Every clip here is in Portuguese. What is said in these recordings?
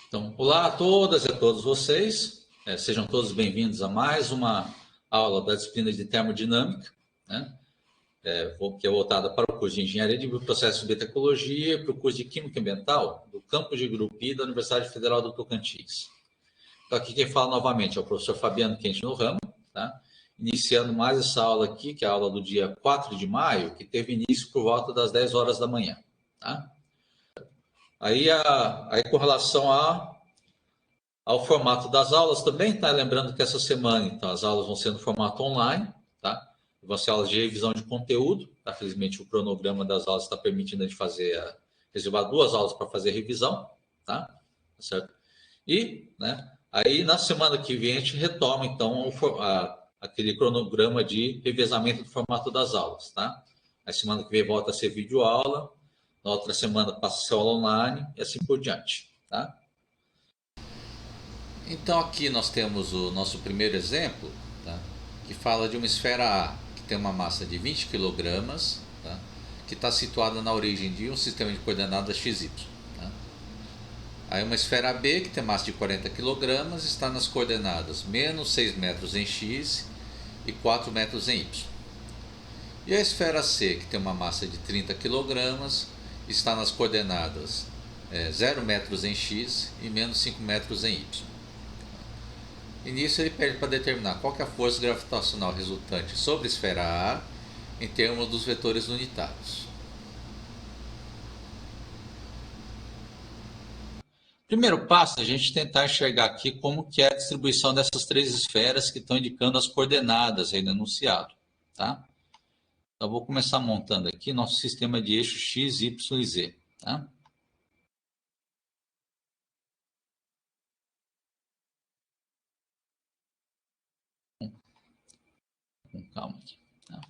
Então, olá a todas e a todos vocês. Sejam todos bem-vindos a mais uma aula da disciplina de termodinâmica, né? Que é voltada para o curso de Engenharia de Bioprocessos e Biotecnologia e para o curso de Química Ambiental do campus de Grupi da Universidade Federal do Tocantins. Então, aqui quem fala novamente é o professor Fabiano Quente no Ramo, tá? Iniciando mais essa aula aqui, que é a aula do dia 4 de maio, que teve início por volta das 10 horas da manhã. Tá? Aí com relação ao formato das aulas também, tá? Lembrando que essa semana, então, as aulas vão ser no formato online, tá? Vão ser aulas de revisão de conteúdo, tá? Felizmente o cronograma das aulas está permitindo a gente reservar 2 aulas para fazer revisão, tá? Certo? E, né, aí na semana que vem a gente retoma, então, aquele cronograma de revezamento do formato das aulas, tá? A semana que vem volta a ser videoaula, na outra semana passa a ser aula online e assim por diante, tá? Então aqui nós temos o nosso primeiro exemplo, tá? Que fala de uma esfera A, que tem uma massa de 20 kg, tá? Que está situada na origem de um sistema de coordenadas XY. Tá? Aí uma esfera B, que tem massa de 40 kg, está nas coordenadas menos 6 metros em X e 4 metros em Y. E a esfera C, que tem uma massa de 30 kg, está nas coordenadas 0 metros em X e menos 5 metros em Y. E nisso ele pede para determinar qual que é a força gravitacional resultante sobre a esfera A em termos dos vetores unitários. Primeiro passo é a gente tentar enxergar aqui como que é a distribuição dessas 3 esferas que estão indicando as coordenadas aí no enunciado. Tá? Então, eu vou começar montando aqui nosso sistema de eixo x, y e z. Tá? Com calma aqui. Tá?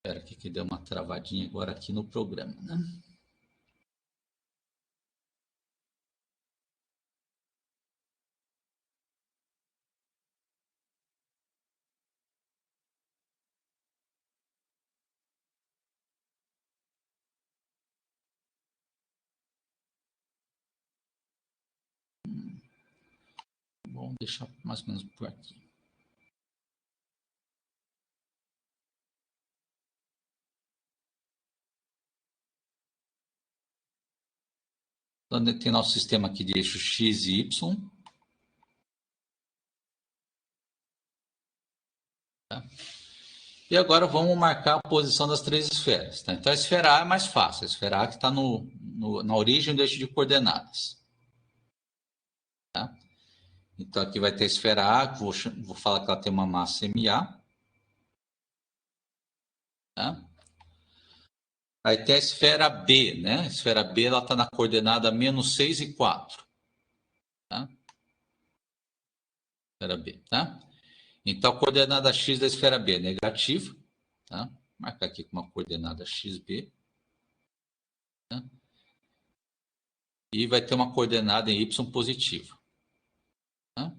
Espera aqui que deu uma travadinha agora aqui no programa. Né? Vamos deixar mais ou menos por aqui. Então, tem nosso sistema aqui de eixo x e y. Tá? E agora vamos marcar a posição das 3 esferas. Tá? Então, a esfera A é mais fácil. A esfera A que está na origem do eixo de coordenadas. Tá? Então, aqui vai ter a esfera A, que vou falar que ela tem uma massa MA. Tá? Aí tem a esfera B, né? A esfera B está na coordenada menos 6 e 4. Tá? Esfera B, tá? Então, a coordenada x da esfera B é negativa. Tá? Marcar aqui com uma coordenada xb. Tá? E vai ter uma coordenada em y positiva. Tá?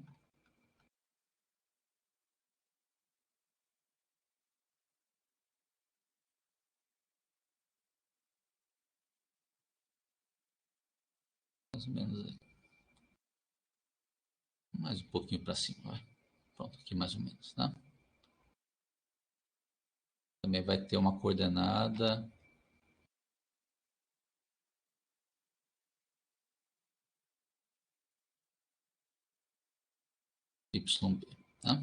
Mais ou menos aí. Mais um pouquinho para cima, vai. Pronto, aqui mais ou menos, tá? Também vai ter uma coordenada YB, tá?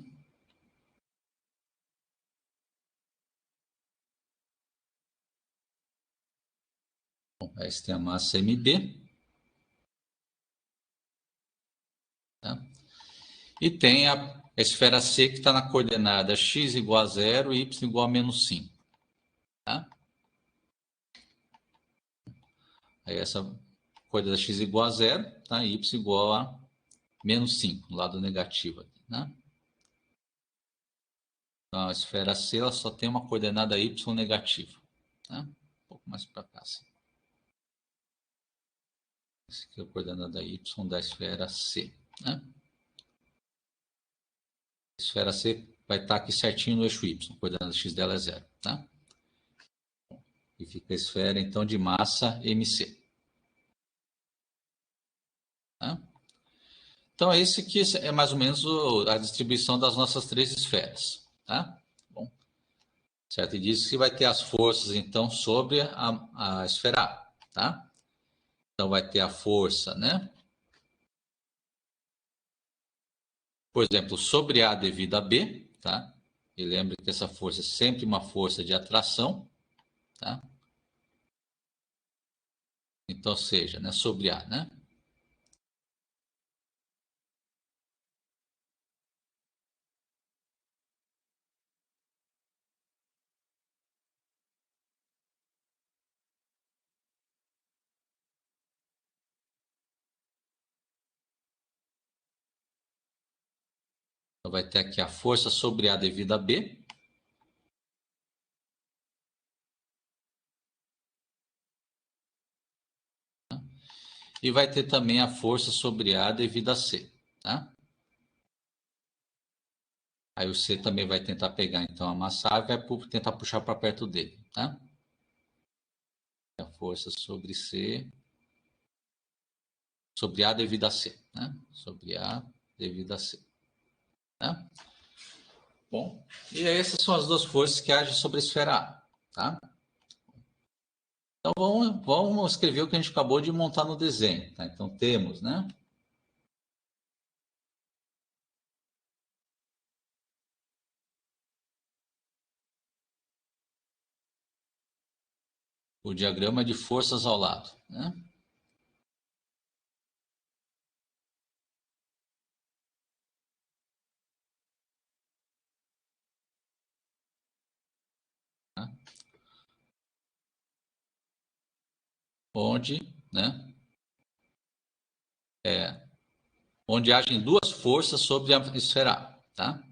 Bom, essa tem a massa MB, tá? E tem a esfera C que está na coordenada x igual a 0 e y igual a menos 5. Tá? Aí essa coordenada x igual a 0, tá? E y igual a menos 5, do lado negativo. Aqui, né? Então, a esfera C ela só tem uma coordenada y negativa. Tá? Um pouco mais para cá. Assim. Essa aqui é a coordenada y da esfera C. Né? A esfera C vai estar aqui certinho no eixo y. A coordenada x dela é 0. Tá? E fica a esfera, então, de massa MC. Tá? Então, esse aqui é mais ou menos a distribuição das nossas três esferas. Tá? Bom, certo? E diz que vai ter as forças, então, sobre a esfera A. Tá? Então, vai ter a força, né? Por exemplo, sobre A devido a B, tá? E lembre que essa força é sempre uma força de atração, tá? Então, seja, né, sobre A, né? Então, vai ter aqui a força sobre A devido a B. Tá? E vai ter também a força sobre A devido a C, tá? Aí o C também vai tentar pegar, então, a massa A e vai tentar puxar para perto dele, tá? A força sobre C, sobre A devido a C, né? Sobre A devido a C, tá? Bom, e essas são as duas forças que agem sobre a esfera A, tá? Então vamos escrever o que a gente acabou de montar no desenho, tá? Então temos, né? O diagrama de forças ao lado, né? Onde, né? Onde agem duas forças sobre a esfera A, tá?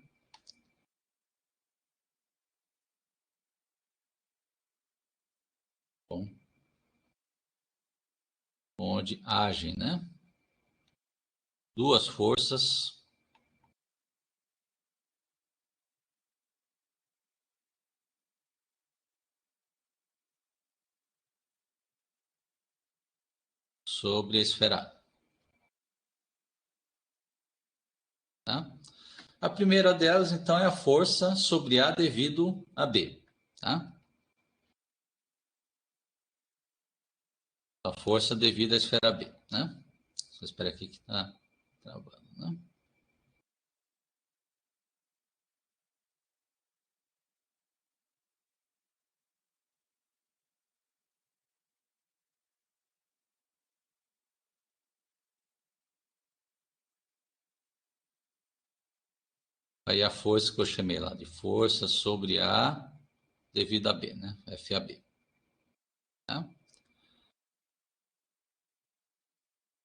Bom, onde agem, né? Duas forças sobre a esfera A, tá? A primeira delas, então, é a força sobre A devido a B, tá? A força devido à esfera B, né? Só espera aqui que está travando, né? Aí a força que eu chamei lá de força sobre A devido a B, né? FAB. Tá?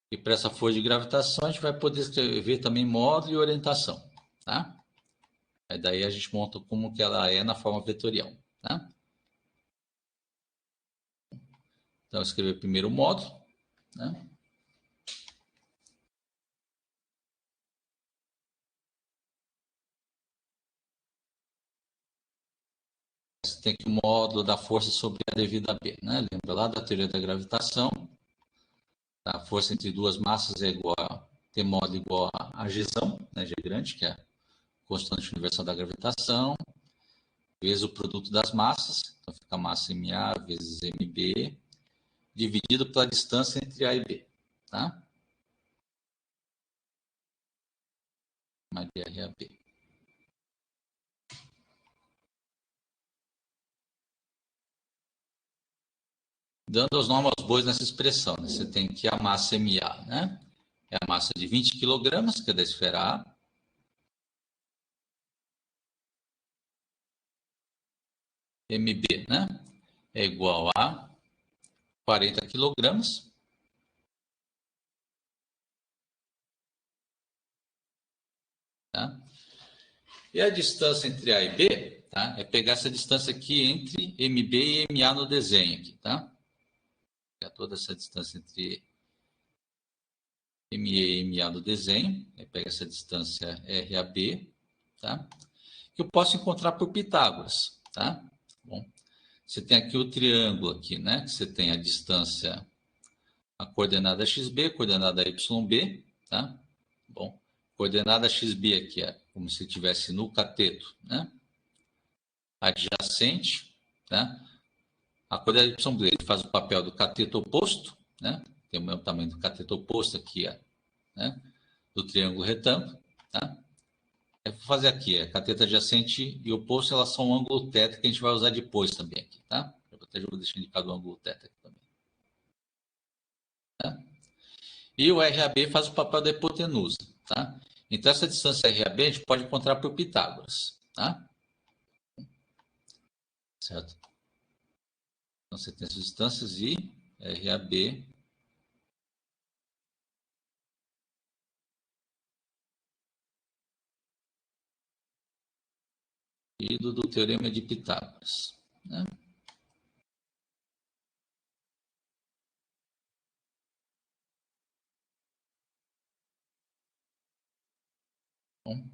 E para essa força de gravitação, a gente vai poder escrever também módulo e orientação. Tá? Aí daí a gente monta como que ela é na forma vetorial. Tá? Então, escrever primeiro o módulo. Né? Você tem que o módulo da força sobre A devido a B. Né? Lembra lá da teoria da gravitação? A força entre duas massas é igual a T módulo igual a Gzão, né? G grande, que é a constante universal da gravitação, vezes o produto das massas, então fica a massa MA vezes MB, dividido pela distância entre A e B, tá? Mais de R a B. Dando os nomes aos bois nessa expressão, né? Você tem que a massa MA, né? É a massa de 20 kg, que é da esfera A. MB, né? É igual a 40 kg. Tá? E a distância entre A e B, tá? É pegar essa distância aqui entre MB e MA no desenho aqui, tá? Pegar toda essa distância entre ME e MA no desenho, pega essa distância RAB, tá? Que eu posso encontrar por Pitágoras, tá? Bom, Você tem aqui o triângulo aqui, né? Que você tem a distância, a coordenada XB, coordenada YB, tá? Bom, coordenada XB aqui é como se estivesse no cateto, né? Adjacente, tá? A coordenada YB faz o papel do cateto oposto, né? Tem o mesmo tamanho do cateto oposto aqui, né? Do triângulo retângulo, tá? Eu vou fazer aqui, a cateto adjacente e oposto, elas são um ângulo θ que a gente vai usar depois também aqui, tá? Eu até vou deixar indicado o ângulo θ aqui também. Tá? E o RAB faz o papel da hipotenusa, tá? Então, essa distância RAB a gente pode encontrar por Pitágoras, tá? Certo? Então, você tem essas distâncias e RAB e do teorema de Pitágoras, né? Bom,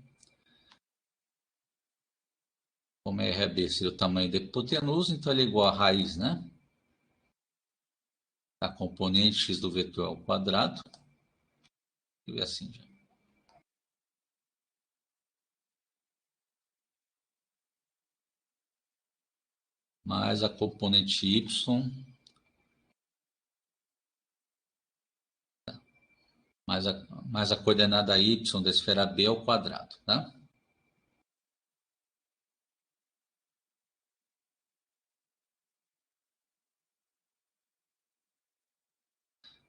como RAB seria o tamanho da hipotenusa, então ele é igual a raiz, né? A componente x do vetor ao quadrado, e assim já. Mais a componente y, mais a coordenada y da esfera B ao quadrado, tá?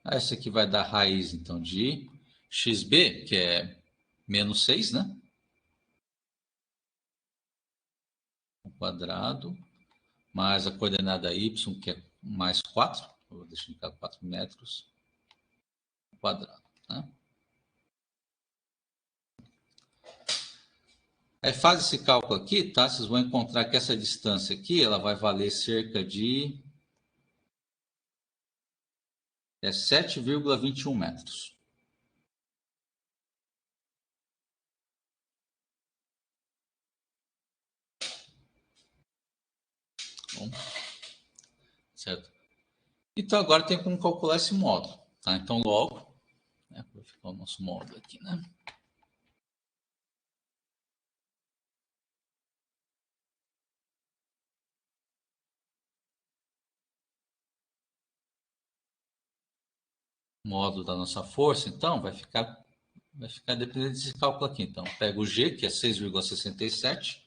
Essa aqui vai dar raiz, então, de xb, que é menos 6, né? Ao quadrado, mais a coordenada y, que é mais 4, vou deixar indicar 4 metros, ao quadrado, né? Aí faz esse cálculo aqui, tá? Vocês vão encontrar que essa distância aqui, ela vai valer cerca de 7,21 metros. Bom, certo? Então, agora tem como calcular esse módulo, tá? Então, logo, né, vai ficar o nosso módulo aqui, né? O módulo da nossa força, então, vai ficar dependendo desse cálculo aqui. Então, pega o G, que é 6,67,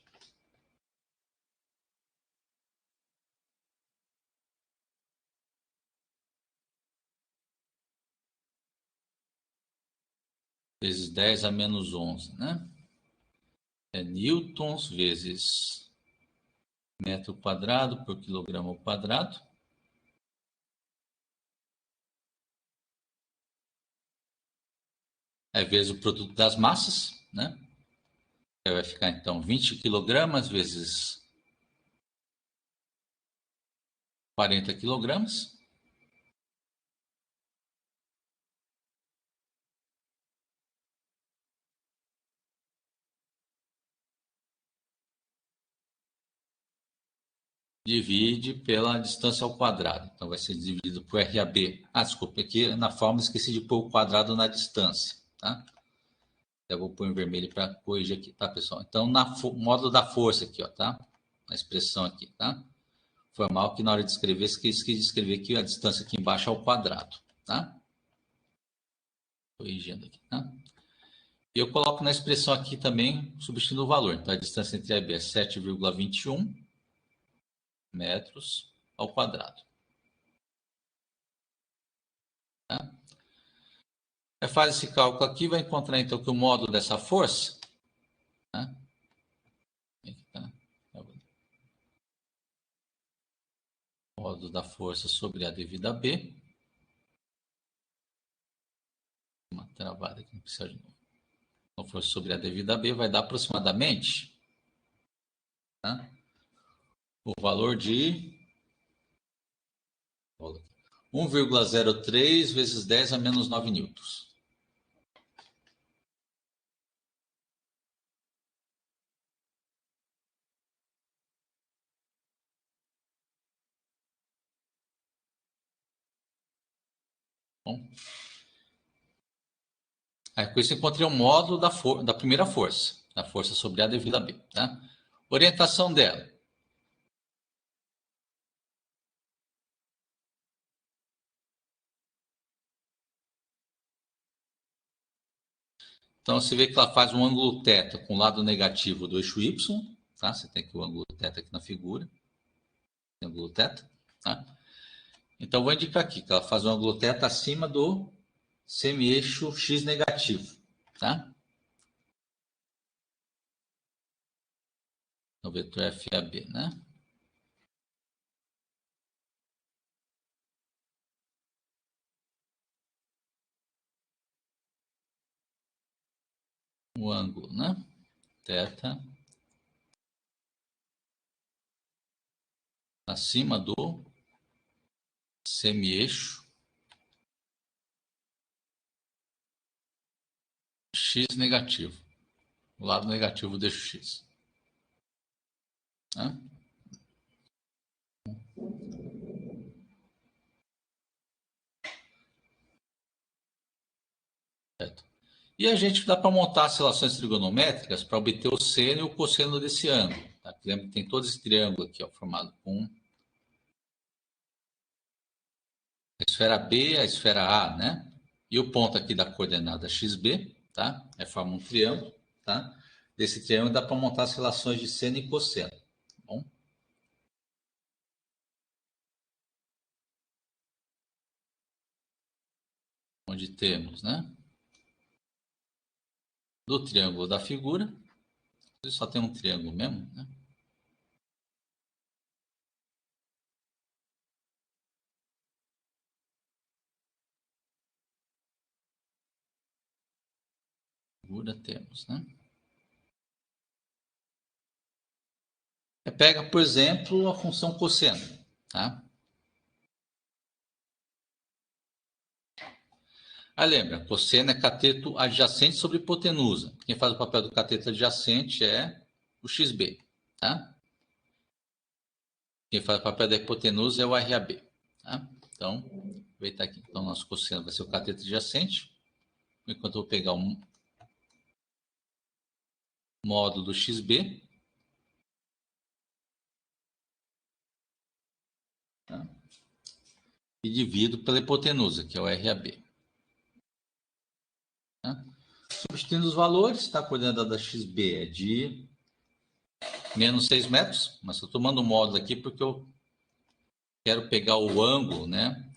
vezes 10 a menos 11, né? É newtons vezes metro quadrado por quilograma ao quadrado. É vezes o produto das massas, né? Vai ficar, então, 20 quilogramas vezes 40 quilogramas. Divide pela distância ao quadrado. Então, vai ser dividido por RAB. Ah, desculpa, aqui na fórmula esqueci de pôr o quadrado na distância, tá? Eu vou pôr em vermelho para corrigir aqui, tá, pessoal? Então, módulo da força aqui, ó, tá? A expressão aqui, tá? Foi mal que na hora de escrever, esqueci de escrever aqui a distância aqui embaixo ao quadrado, tá? Corrigindo aqui, tá? E eu coloco na expressão aqui também, substituindo o valor. Então, a distância entre A e B é 7,21 metros ao quadrado. Tá? Faz esse cálculo aqui, vai encontrar então que o módulo dessa força, né? Tá? Módulo da força sobre A devido a B. Uma travada aqui, não precisa de novo. Então, força sobre A devido a B vai dar aproximadamente, tá? O valor de 1,03 vezes 10 a menos 9 newtons. Bom, aí com isso eu encontrei o módulo da primeira força, da força sobre A devido a B. Tá? Orientação dela. Então, você vê que ela faz um ângulo θ com o lado negativo do eixo Y. Tá? Você tem aqui o ângulo θ aqui na figura. Ângulo θ. Tá? Então, vou indicar aqui que ela faz um ângulo θ acima do semi-eixo X negativo. Tá? No vetor FAB, né? O ângulo, né? Θ acima do semi-eixo X negativo. O lado negativo do eixo X. Né? Certo. E a gente dá para montar as relações trigonométricas para obter o seno e o cosseno desse ângulo. Tá? Lembra que tem todo esse triângulo aqui, ó, formado com a esfera B, a esfera A, né? E o ponto aqui da coordenada XB, tá? Forma um triângulo, tá? Desse triângulo dá para montar as relações de seno e cosseno, tá bom? Onde temos, né? Do triângulo da figura, só tem um triângulo mesmo, né? Figura temos, né? Pega, por exemplo, a função cosseno, tá? Aí lembra, cosseno é cateto adjacente sobre hipotenusa. Quem faz o papel do cateto adjacente é o XB, tá? Quem faz o papel da hipotenusa é o RAB, tá? Então, aproveitar aqui. Então, nosso cosseno vai ser o cateto adjacente. Enquanto eu vou pegar o módulo do XB. Tá? E divido pela hipotenusa, que é o RAB. Tá? Substituindo os valores, tá? A coordenada da XB é de menos 6 metros, mas eu estou tomando o módulo aqui porque eu quero pegar o ângulo, né?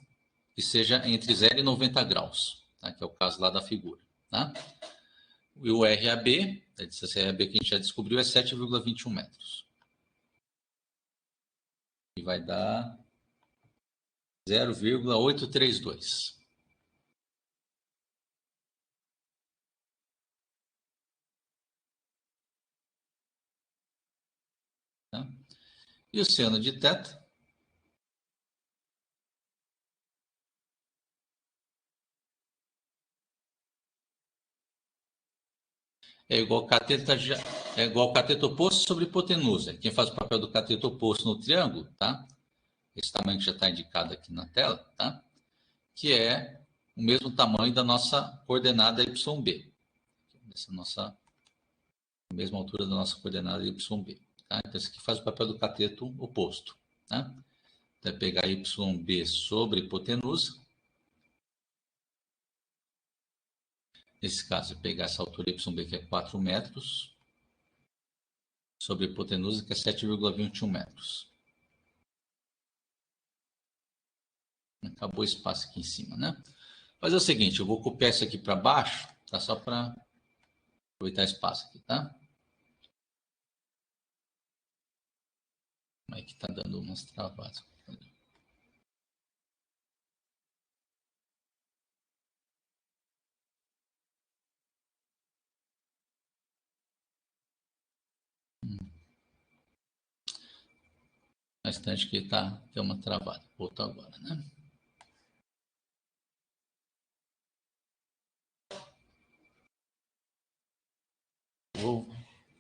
Que seja entre 0 e 90 graus, tá? Que é o caso lá da figura. Tá? E o RAB, a distância RAB que a gente já descobriu, é 7,21 metros. E vai dar 0,832. Tá? E o seno de θ é igual ao cateto oposto sobre hipotenusa. Quem faz o papel do cateto oposto no triângulo, tá? Esse tamanho que já está indicado aqui na tela, tá? Que é o mesmo tamanho da nossa coordenada YB. Essa nossa, a mesma altura da nossa coordenada YB. Tá? Então, esse aqui faz o papel do cateto oposto. Tá? Vai pegar YB sobre hipotenusa. Nesse caso, eu pegar essa altura YB, que é 4 metros, sobre hipotenusa, que é 7,21 metros. Acabou o espaço aqui em cima, né? Fazer o seguinte, eu vou copiar isso aqui para baixo, tá? Só para aproveitar espaço aqui, tá? Aí que tá dando umas travadas. Bastante que tá deu uma travada. Voltou agora, né? Vou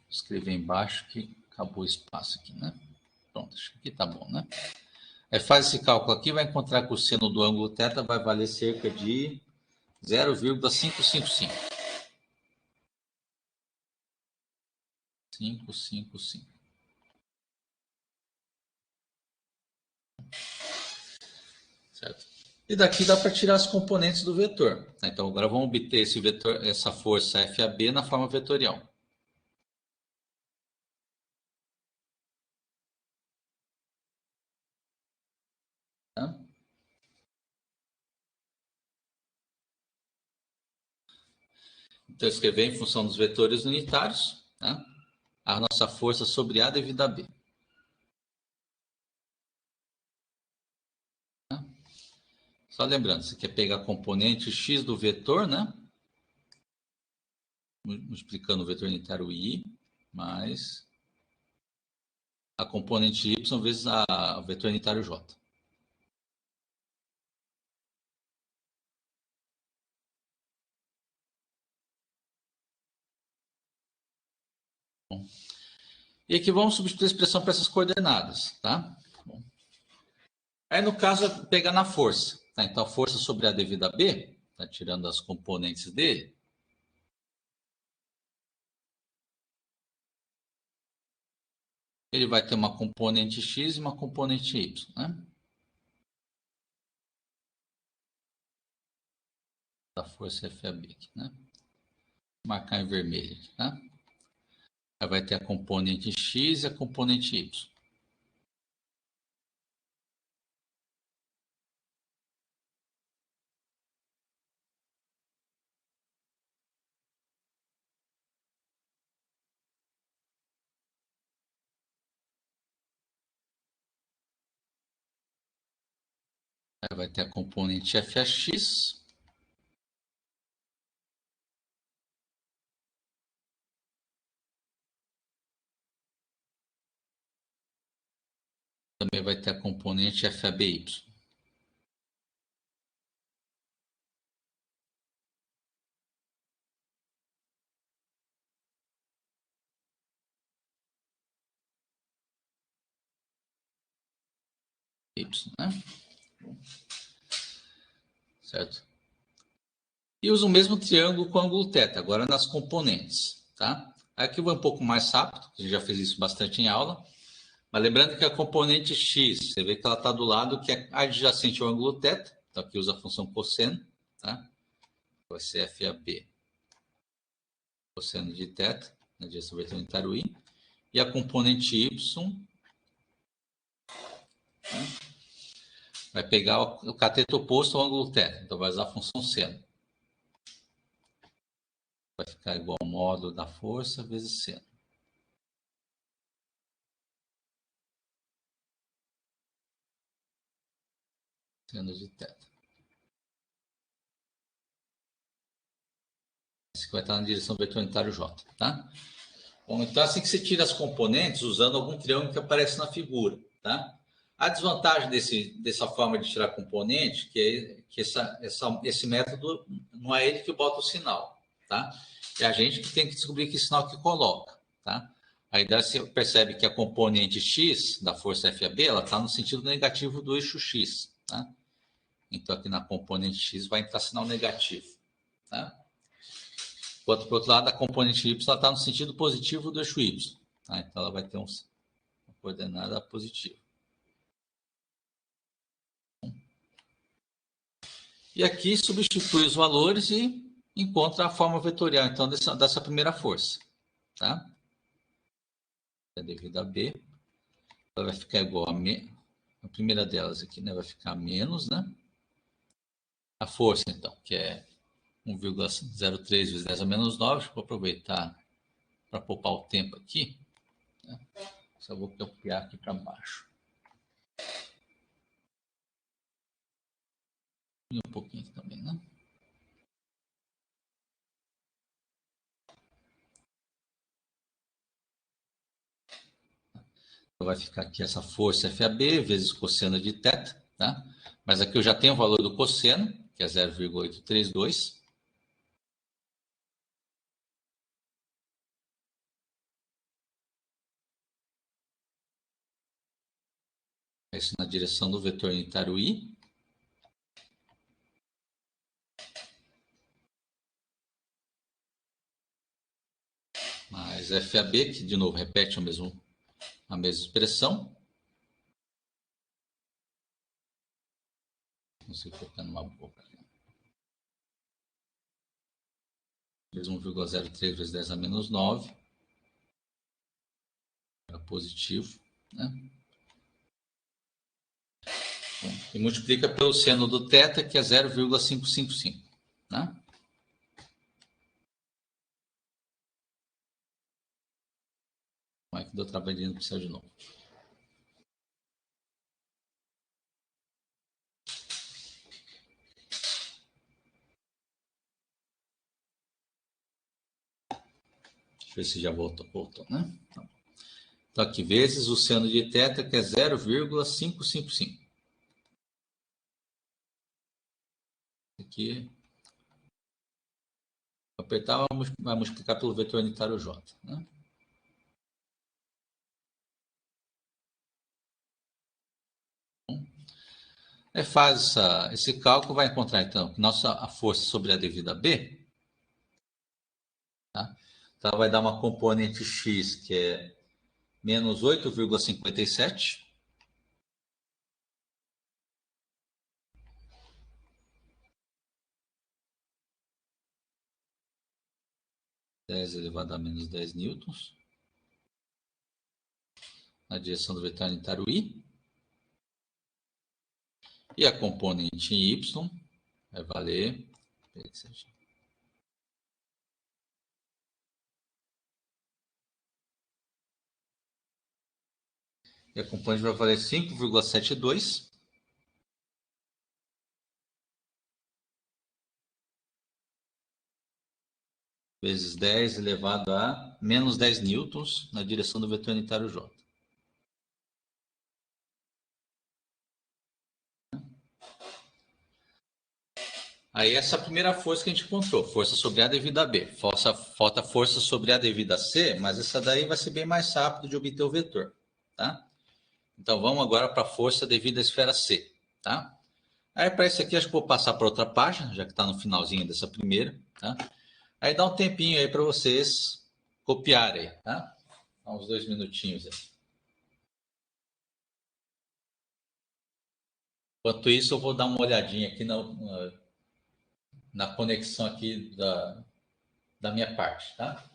escrever embaixo que acabou o espaço aqui, né? Pronto, acho que aqui tá bom, né? Aí faz esse cálculo aqui, vai encontrar que o seno do ângulo θ vai valer cerca de 0,555. 555. Certo? E daqui dá para tirar as componentes do vetor. Então agora vamos obter esse vetor, essa força FAB na forma vetorial. Tá? Então escrever em função dos vetores unitários, tá? A nossa força sobre A devido a B. Tá? Só lembrando, você quer pegar a componente x do vetor, né? Multiplicando o vetor unitário I, mais a componente y vezes o vetor unitário j. Bom, e aqui vamos substituir a expressão para essas coordenadas, tá? Bom. Aí no caso é pegar na força, tá? Então a força sobre A devido a B, tá? Tirando as componentes dele, ele vai ter uma componente x e uma componente y, né? Da força FAB aqui, né? Vou marcar em vermelho aqui, tá? Aí vai ter a componente x e a componente y. Aí vai ter a componente FAX. Também vai ter a componente FABY. Y, né? Certo? E usa o mesmo triângulo com ângulo θ, agora nas componentes, tá? Aqui vai um pouco mais rápido, a gente já fez isso bastante em aula. Mas lembrando que a componente x, você vê que ela está do lado que é adjacente ao ângulo θ, então aqui usa a função cosseno, tá? Vai ser FAB, cosseno de θ, na direção vetor unitário I. E a componente y, né? Vai pegar o cateto oposto ao ângulo θ, então vai usar a função seno. Vai ficar igual ao módulo da força vezes seno. Seno de θ. Esse aqui vai estar na direção vetor unitário J, tá? Bom, então assim que você tira as componentes usando algum triângulo que aparece na figura, tá? A desvantagem dessa forma de tirar componente que esse método não é ele que bota o sinal, tá? É a gente que tem que descobrir que sinal que coloca, tá? Aí você percebe que a componente x da força FAB ela está no sentido negativo do eixo x, tá? Então aqui na componente x vai entrar sinal negativo, tá? Enquanto, por outro lado, a componente y está no sentido positivo do eixo y. Tá? Então, ela vai ter uma coordenada positiva. E aqui substitui os valores e encontra a forma vetorial, então, dessa primeira força. Tá? É devido a B. Ela vai ficar igual a primeira delas aqui, né? Vai ficar menos, né? A força, então, que é 1,03 vezes 10 a menos 9. Vou aproveitar para poupar o tempo aqui. Né? Só vou copiar aqui para baixo. E um pouquinho aqui também, né? Vai ficar aqui essa força FAB vezes cosseno de θ, tá? Mas aqui eu já tenho o valor do cosseno, que é 0,832. Isso na direção do vetor unitário I. Mais FAB, que de novo repete a mesma expressão. Não sei colocar numa boca. 1,03 vezes 10 a menos 9. Era positivo, né? E multiplica pelo seno do θ, que é 0,555, né? Como é que deu trabalhinho para de novo? Deixa eu ver se já voltou, né? Então, aqui, vezes o seno de θ, que é 0,555. Aqui, apertar, vai multiplicar pelo vetor unitário J, né? Aí faz esse cálculo, vai encontrar, então, que a força sobre a devida B, tá? Então, vai dar uma componente X, que é menos 8,57. Elevado a menos 10 newtons. Na direção do vetor unitário I. E a componente em Y vai valer... E a componente vai valer 5,72. Vezes 10 elevado a menos 10 newtons na direção do vetor unitário J. Aí essa é a primeira força que a gente encontrou, força sobre A devido a B. Falta força sobre A devido a C, mas essa daí vai ser bem mais rápido de obter o vetor, tá? Então vamos agora para a força devida à esfera C, tá? Aí para isso aqui acho que vou passar para outra página, já que está no finalzinho dessa primeira, tá? Aí dá um tempinho aí para vocês copiarem, tá? Dá uns 2 minutinhos aí. Enquanto isso, eu vou dar uma olhadinha aqui na conexão aqui da minha parte, tá?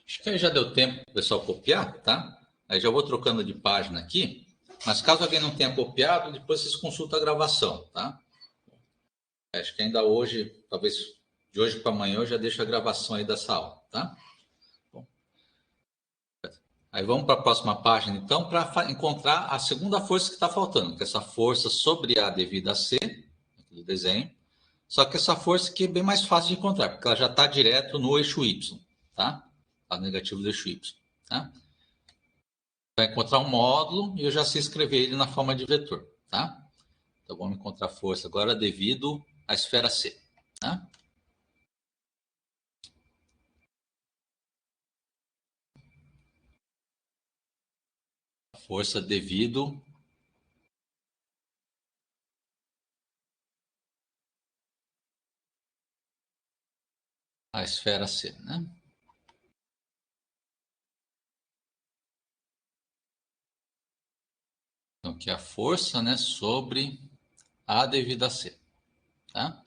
Acho que aí já deu tempo para o pessoal copiar, tá? Aí já vou trocando de página aqui. Mas caso alguém não tenha copiado, depois vocês consultam a gravação, tá? Acho que ainda hoje, talvez de hoje para amanhã, eu já deixo a gravação aí dessa aula, tá? Bom, aí vamos para a próxima página, então, para encontrar a segunda força que está faltando, que é essa força sobre A devida a C, aqui do desenho. Só que essa força aqui é bem mais fácil de encontrar, porque ela já está direto no eixo Y, tá? Lado negativo do eixo Y, tá? Vai encontrar um módulo e eu já sei escrever ele na forma de vetor, tá? Então vamos encontrar força agora devido à esfera C, tá? força devido à esfera C, né? Então, aqui a força, né, sobre A devido a C, tá?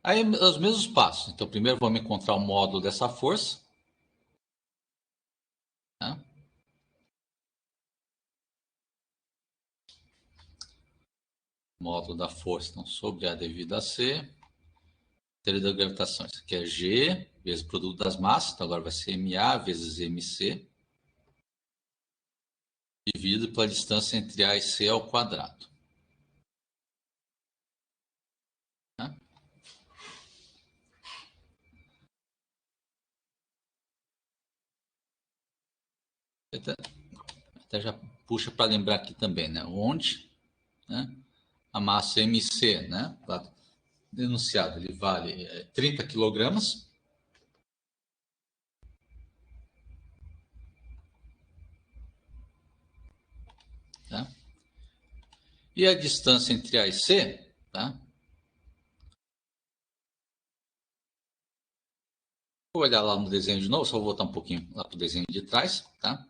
Aí, os mesmos passos. Então, primeiro vamos encontrar o módulo dessa força, tá? Módulo da força, então, sobre A devido a C. Teoria da gravitação. Isso aqui é G vezes o produto das massas. Então, agora vai ser MA vezes MC. Dividido pela distância entre A e C ao quadrado. Tá? Até já puxa para lembrar aqui também, né? Onde, né, a massa MC, né, denunciado, ele vale 30 quilogramas. Tá? E a distância entre A e C, tá? Vou olhar lá no desenho de novo, só vou voltar um pouquinho lá para o desenho de trás, tá?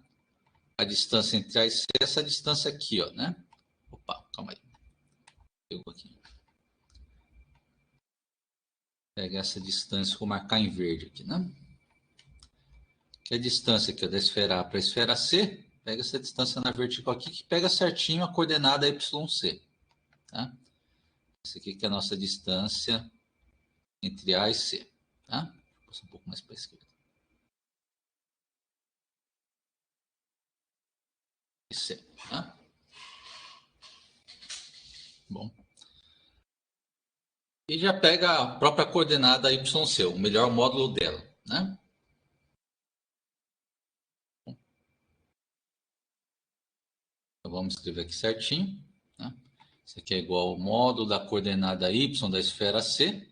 A distância entre A e C é essa distância aqui, ó, né? Opa, calma aí. Pegou aqui. Pega essa distância, vou marcar em verde aqui, né? Que é a distância aqui, ó, da esfera A para a esfera C. Pega essa distância na vertical aqui, que pega certinho a coordenada YC, tá? Essa aqui que é a nossa distância entre A e C, tá? Vou passar um pouco mais para a esquerda. E C, tá? Bom. E já pega a própria coordenada YC, o melhor módulo dela, né? Então vamos escrever aqui certinho, né? Isso aqui é igual ao módulo da coordenada Y da esfera C,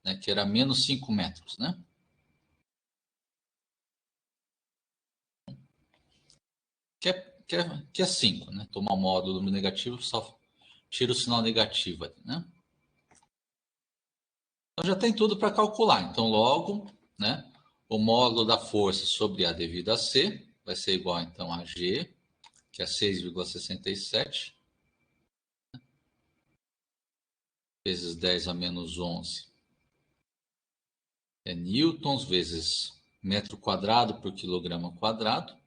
né, que era menos 5 metros, né? Que é 5, né? Tomar o módulo negativo, só tira o sinal negativo ali, né? Então já tem tudo para calcular. Então logo, né, o módulo da força sobre A devido a C vai ser igual então a G, que é 6,67, vezes 10 a menos 11 é newtons, vezes metro quadrado por quilograma quadrado,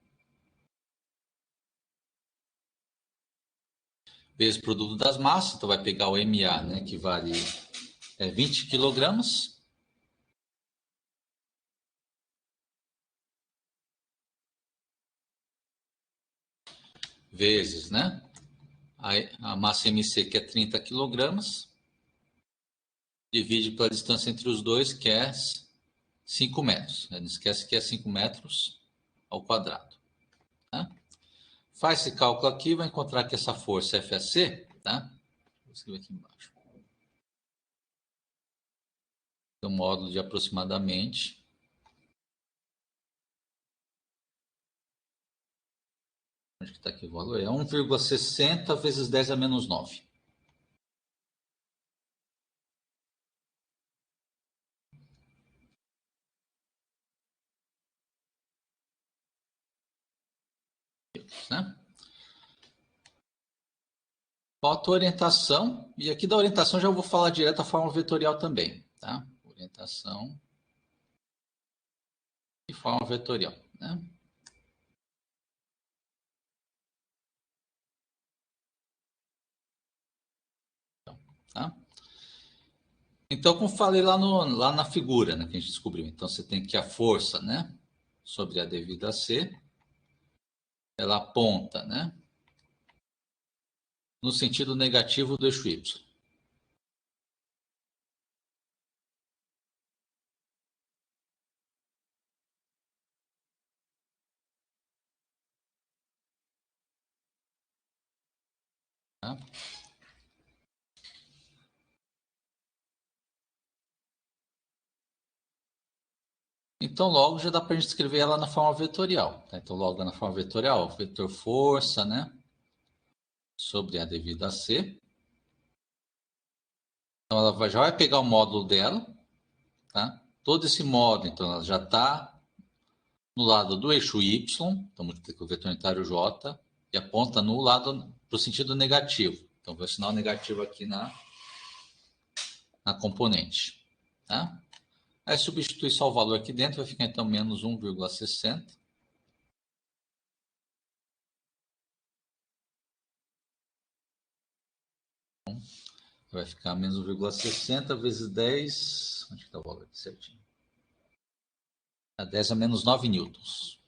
vezes produto das massas, então vai pegar o MA, né, que vale 20 quilogramas, vezes, né, a massa MC, que é 30 quilogramas, divide pela distância entre os dois, que é 5 metros. Não esquece que é 5 metros ao quadrado. Tá? Faz esse cálculo aqui, vai encontrar que essa força FAC, tá? Vou escrever aqui embaixo. Tem um módulo de aproximadamente. Onde que está aqui o valor? É 1,60 vezes 10 a menos 9. Né? Falta orientação, e aqui da orientação já vou falar direto a forma vetorial também, tá? Orientação e forma vetorial, né? Tá? Então, como falei lá na figura, né, que a gente descobriu, então você tem que a força, né, sobre a devida a C, ela aponta, né, no sentido negativo do eixo Y. Tá? Então, logo já dá para a gente escrever ela na forma vetorial. Tá? Então, logo na forma vetorial, vetor força, né? Sobre A devido a C. Então, ela já vai pegar o módulo dela, tá? Todo esse módulo, então, ela já está no lado do eixo Y, então multiplica o vetor unitário J, e aponta no lado, para o sentido negativo. Então, vou assinar o negativo aqui na componente. Tá? Aí, substitui só o valor aqui dentro, vai ficar, então, menos 1,60. Vai ficar menos 1,60 vezes 10. Onde está o valor aqui certinho? A 10 a menos 9 newtons.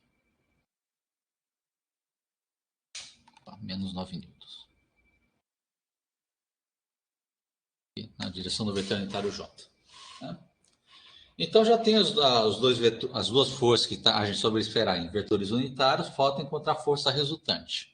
Menos 9 newtons. Aqui, na direção do vetor unitário J. Tá? Então já tem as duas forças que agem sobre a esfera em vetores unitários, falta encontrar a força resultante.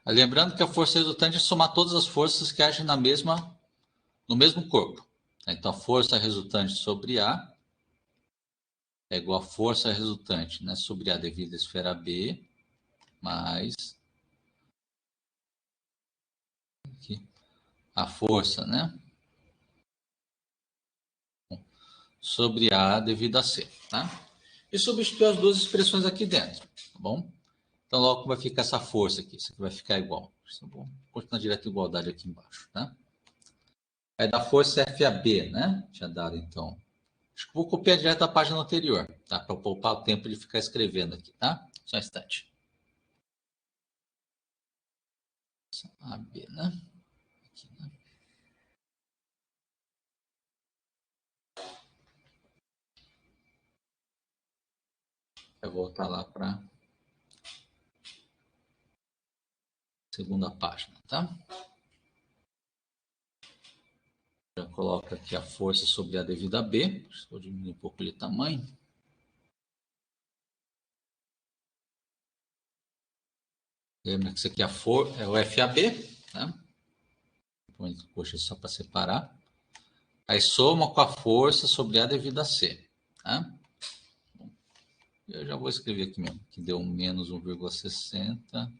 Lembrando que a força resultante é somar todas as forças que agem no mesmo corpo. Então, a força resultante sobre A é igual a força resultante, né, sobre A devido à esfera B, mais aqui, a força, né, sobre A devido a C. Tá? E substituir as duas expressões aqui dentro. Tá bom? Então, logo vai ficar essa força aqui. Isso aqui vai ficar igual. Vou continuar direto a igualdade aqui embaixo. Tá? Aí da força FAB, né? Tinha dado, então. Acho que vou copiar direto da página anterior, tá? Para poupar o tempo de ficar escrevendo aqui, tá? Só um instante. AB, né? Aqui, né? Vai voltar lá para a segunda página, tá? Já coloca aqui a força sobre A devido a B. Vou diminuir um pouco de tamanho. Lembra que isso aqui é o FAB, tá? Poxa, só para separar. Aí soma com a força sobre A devido a C. Tá? Eu já vou escrever aqui mesmo, que deu menos 1,60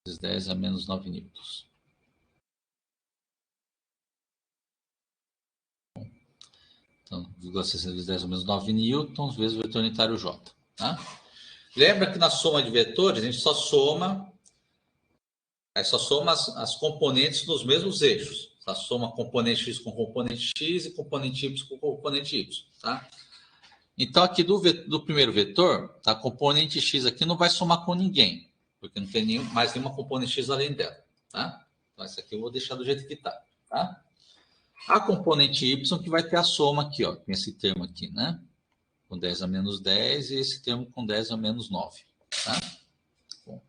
vezes 10 a menos 9 newtons. Então, 1,60 vezes 10 a menos 9 newtons vezes o vetor unitário J. Tá? Lembra que na soma de vetores, a gente só soma as componentes dos mesmos eixos. Só soma componente X com componente X e componente Y com componente Y. Tá? Então, aqui do primeiro vetor, a componente X aqui não vai somar com ninguém, porque não tem mais nenhuma componente X além dela. Tá? Então, essa aqui eu vou deixar do jeito que está. Tá? A componente Y que vai ter a soma aqui, ó, tem esse termo aqui, né? Com 10 a menos 10 e esse termo com 10 a menos 9. Tá? Bom,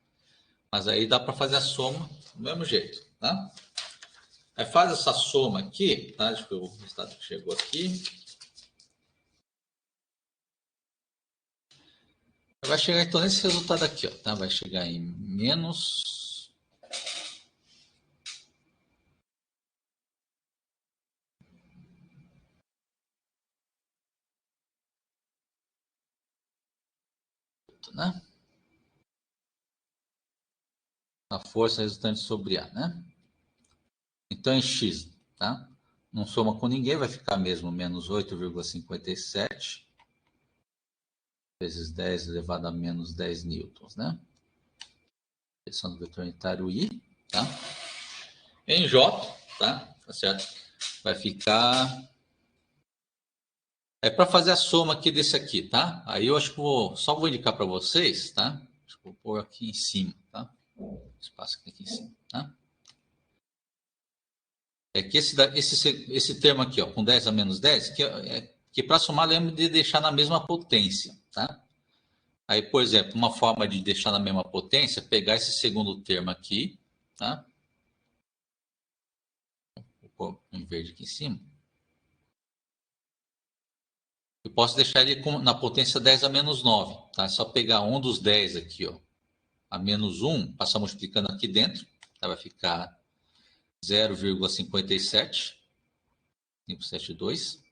mas aí dá para fazer a soma do mesmo jeito. Tá? Aí faz essa soma aqui, tá? Acho que o resultado chegou aqui. Vai chegar então nesse resultado aqui, ó, tá? Vai chegar em menos né? A força resultante sobre A, né? Então em X, tá? Não soma com ninguém, vai ficar mesmo menos 8,57 vezes 10 elevado a menos 10 newtons, né? Direção do vetor unitário I, tá? Em J, tá certo? Vai ficar... É para fazer a soma aqui desse aqui, tá? Aí eu acho que só vou indicar para vocês, tá? Acho que vou pôr aqui em cima, tá? Espaço aqui em cima, tá? É que esse termo aqui, ó, com 10 a menos 10, que para somar, lembra de deixar na mesma potência, tá? Aí, por exemplo, uma forma de deixar na mesma potência é pegar esse segundo termo aqui, tá? Vou pôr em verde aqui em cima. Eu posso deixar ele na potência 10 a menos 9. Tá? É só pegar um dos 10 aqui, ó, a menos 1, passar multiplicando aqui dentro. Tá? Vai ficar 0,57. 572.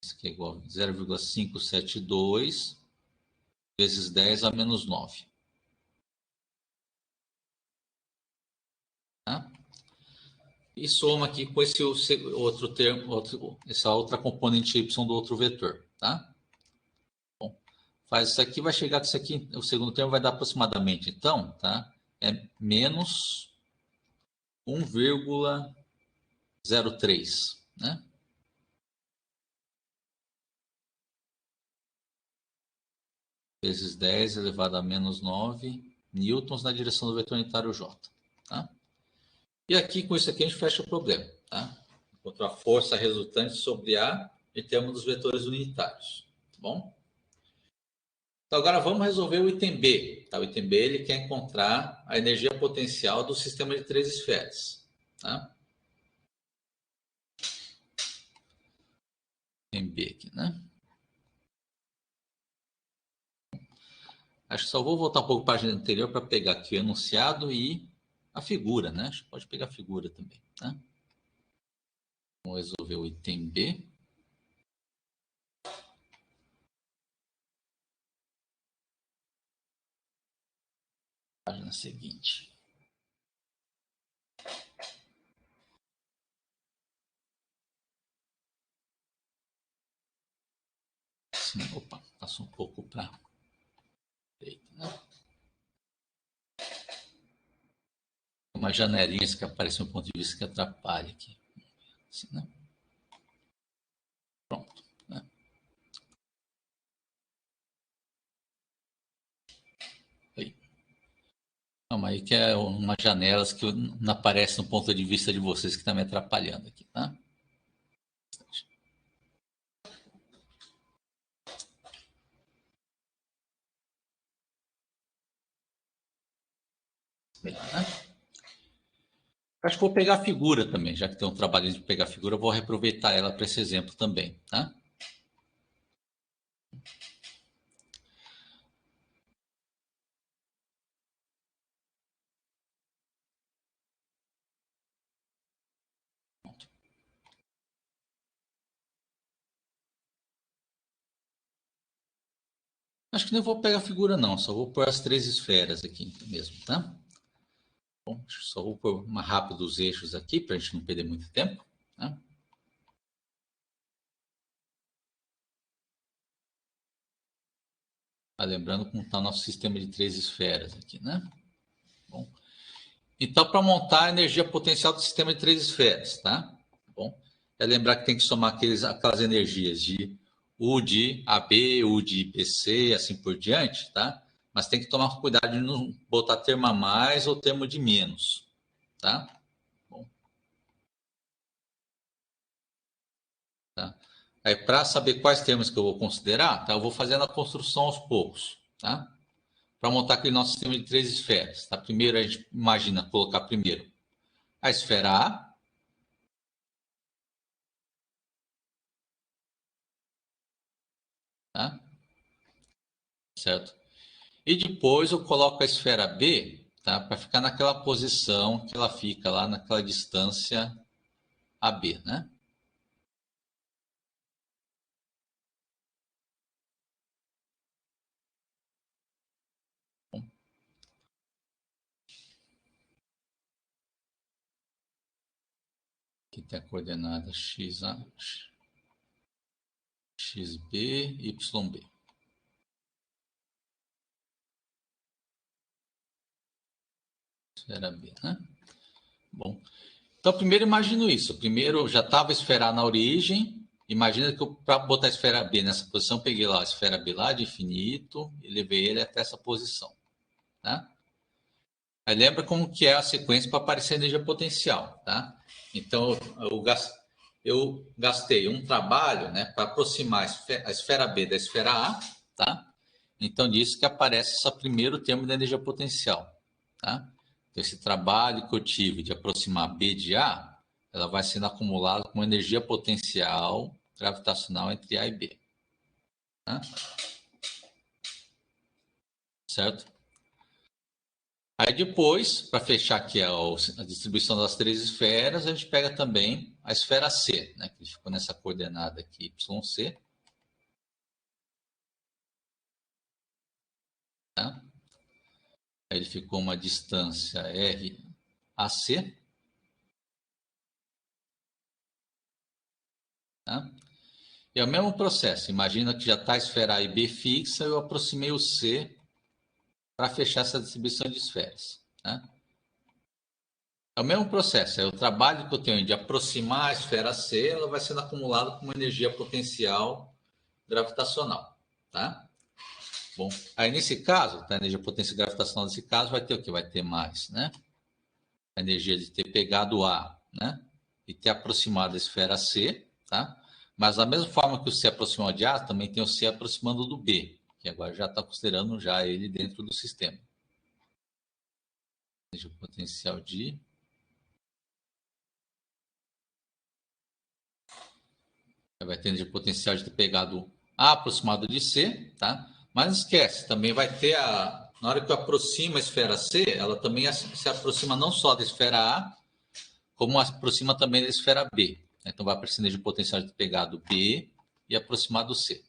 Isso aqui é igual a 0,572 vezes 10 a menos 9. Tá? E soma aqui com esse outro termo, essa outra componente y do outro vetor. Tá? Bom, faz isso aqui, vai chegar com isso aqui, o segundo termo vai dar aproximadamente, então, tá? É menos 1,03, né? Vezes 10 elevado a menos 9 newtons na direção do vetor unitário J. Tá? E aqui, com isso aqui, a gente fecha o problema. Tá? Encontrar a força resultante sobre A em termos dos vetores unitários. Tá bom? Então, agora vamos resolver o item B. Tá? O item B ele quer encontrar a energia potencial do sistema de 3 esferas. Tá? Item B aqui, né? Acho que só vou voltar um pouco para a página anterior para pegar aqui o enunciado e a figura, né? Acho que pode pegar a figura também, tá? Vamos resolver o item B. Página seguinte. Sim, opa, passou um pouco para direita, né? Uma janelinha que aparece um ponto de vista que atrapalha aqui. Assim, né? Pronto. Né? Aí. Calma aí que é umas janelas que não aparece no ponto de vista de vocês que está me atrapalhando aqui, tá? Né? Acho que vou pegar a figura também, já que tem um trabalho de pegar a figura, eu vou reaproveitar ela para esse exemplo também, tá? Acho que não vou pegar a figura não, só vou pôr as 3 esferas aqui mesmo, tá? Bom, só vou pôr mais rápido os eixos aqui, para a gente não perder muito tempo, tá? Lembrando como está o nosso sistema de 3 esferas aqui, né? Bom, então, para montar a energia potencial do sistema de 3 esferas, tá? Bom, lembrar que tem que somar aquelas energias de U de AB, U de BC, assim por diante, tá? Mas tem que tomar cuidado de não botar termo a mais ou termo de menos, tá? Bom, tá? Aí, para saber quais termos que eu vou considerar, tá? Eu vou fazendo a construção aos poucos, tá? Para montar aquele nosso sistema de 3 esferas, tá? Primeiro, a gente imagina colocar primeiro a esfera A, tá? Certo? E depois eu coloco a esfera B, tá? Para ficar naquela posição que ela fica lá naquela distância AB, né? Aqui tem a coordenada XA, XB, YB. Esfera B, né? Bom, então primeiro imagino isso. Primeiro já estava a esfera A na origem. Imagina que eu, para botar a esfera B nessa posição, peguei lá a esfera B lá de infinito e levei ele até essa posição, tá? Aí lembra como que é a sequência para aparecer a energia potencial, tá? Então, eu gastei um trabalho, né, para aproximar a esfera B da esfera A, tá? Então, disso que aparece esse primeiro termo da energia potencial, tá? Então, esse trabalho que eu tive de aproximar B de A, ela vai sendo acumulada com energia potencial gravitacional entre A e B. Tá? Certo? Aí depois, para fechar aqui a distribuição das três esferas, a gente pega também a esfera C, né, que ficou nessa coordenada aqui, YC. Tá? Aí ele ficou uma distância RAC. Tá? E é o mesmo processo. Imagina que já está a esfera A e B fixa, eu aproximei o C para fechar essa distribuição de esferas. Tá? É o mesmo processo. É o trabalho que eu tenho de aproximar a esfera C, ela vai sendo acumulada com uma energia potencial gravitacional. Tá? Bom, aí nesse caso, a energia potencial gravitacional nesse caso vai ter o que? Vai ter mais, né? A energia de ter pegado A, né? E ter aproximado a esfera C, tá? Mas da mesma forma que o C aproximou de A, também tem o C aproximando do B, que agora já está considerando já ele dentro do sistema. Energia potencial de... Vai ter energia potencial de ter pegado A aproximado de C, tá? Mas não esquece, também vai ter a... Na hora que eu aproximo a esfera C, ela também se aproxima não só da esfera A, como aproxima também da esfera B. Então vai aparecer energia potencial de ter pegado B e aproximado C.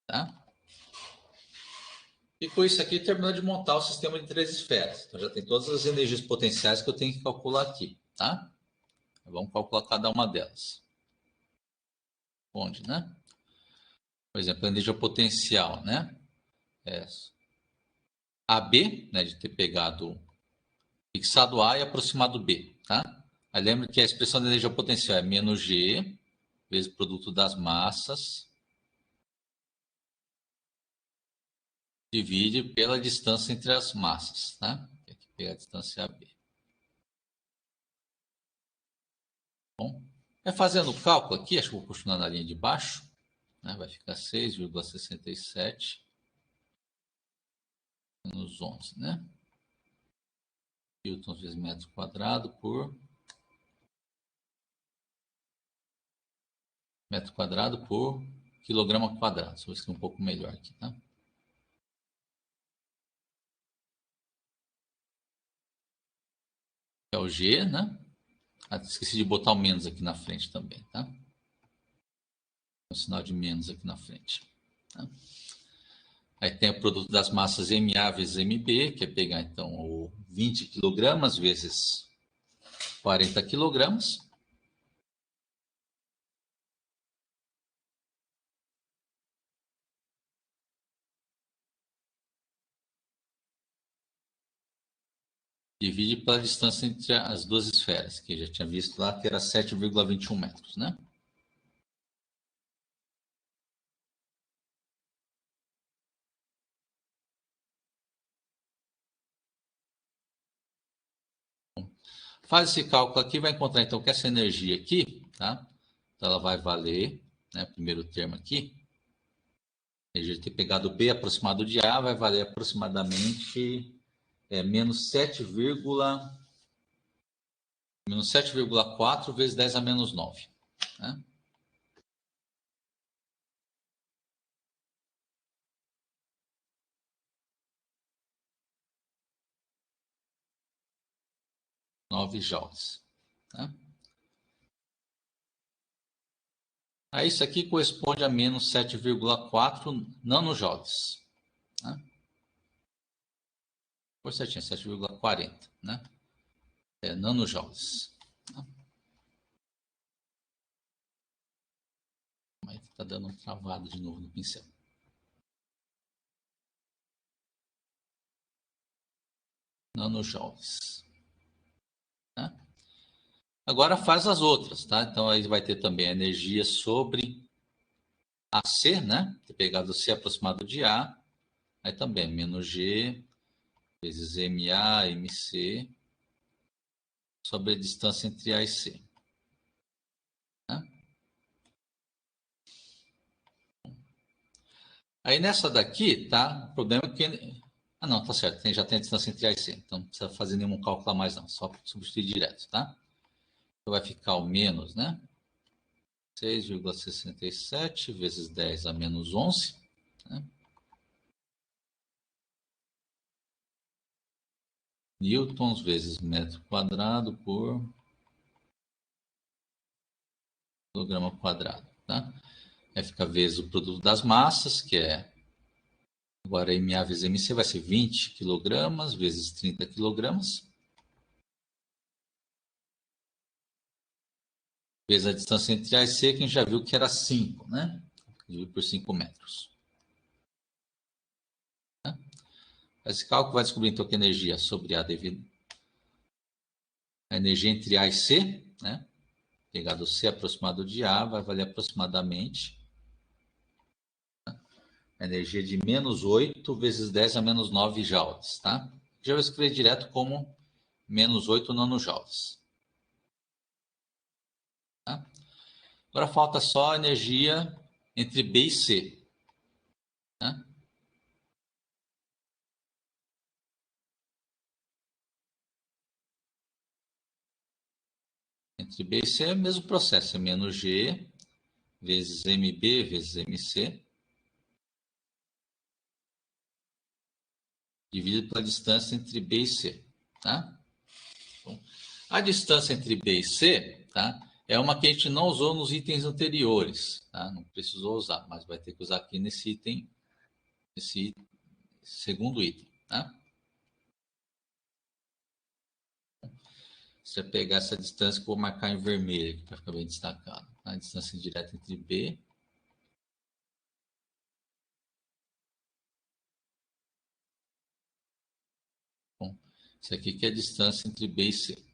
Tá? E com isso aqui, terminou de montar o sistema de três esferas. Então já tem todas as energias potenciais que eu tenho que calcular aqui. Tá? Vamos calcular cada uma delas. Onde, né? Por exemplo, a energia potencial, né? É AB, né, de ter pegado, fixado A e aproximado B, tá? Aí lembra que a expressão da energia potencial é menos G, vezes o produto das massas, divide pela distância entre as massas, tá? Aqui pegar a distância AB. Bom, fazendo o cálculo aqui, acho que vou continuar na linha de baixo, né? Vai ficar 6,67 menos 11, né? Newtons vezes metro quadrado por quilograma quadrado. Vou escrever um pouco melhor aqui, tá? É o G, né? Esqueci de botar o menos aqui na frente também, tá? Um sinal de menos aqui na frente. Tá? Aí tem o produto das massas MA vezes MB, que é pegar então o 20 kg vezes 40 kg. Divide pela distância entre as duas esferas, que eu já tinha visto lá, que era 7,21 metros, né? Faz esse cálculo aqui, vai encontrar então que essa energia aqui, tá? Então ela vai valer, né, primeiro termo aqui, a energia de ter pegado B aproximado de A vai valer aproximadamente menos 7,4 vezes 10 a menos 9. Né? Joules. Tá? Aí isso aqui corresponde a menos 7,4 nanojoules. Né? Por certinho, 7,40. Né? Nanojoules. Tá? Mas está dando um travado de novo no pincel. Nanojoules. Tá? Agora faz as outras, tá? Então aí vai ter também a energia sobre AC, né? Ter pegado C aproximado de A, aí também menos G vezes MA, MC, sobre a distância entre A e C. Né? Aí nessa daqui, tá? O problema é que Ah, não, tá certo. Já tem a distância entre A e C. Então não precisa fazer nenhum cálculo a mais, não. Só substituir direto, tá? Então vai ficar o menos, né? 6,67 vezes 10 a menos 11. Né? Newtons vezes metro quadrado por quilograma quadrado, tá? Aí fica vezes o produto das massas, que é, agora MA vezes MC vai ser 20 quilogramas vezes 30 quilogramas, vezes a distância entre A e C, que a gente já viu que era 5, né? Dividido por 5 metros. Tá? Esse cálculo vai descobrir, então, que a energia sobre A devido a energia entre A e C, né? Pegado C aproximado de A, vai valer aproximadamente a energia de menos 8 vezes 10 a menos 9 joules, tá? Já vou escrever direto como menos 8 nanojoules. Tá? Agora falta só a energia entre B e C. Tá? Entre B e C é o mesmo processo, é menos G vezes MB vezes MC, dividido pela distância entre B e C. Tá? Bom, a distância entre B e C, tá? É uma que a gente não usou nos itens anteriores, tá? Não precisou usar, mas vai ter que usar aqui nesse item, nesse segundo item, tá? Você vai pegar essa distância que eu vou marcar em vermelho, aqui para ficar bem destacado. Tá? A distância direta entre B Bom, isso aqui que é a distância entre B e C.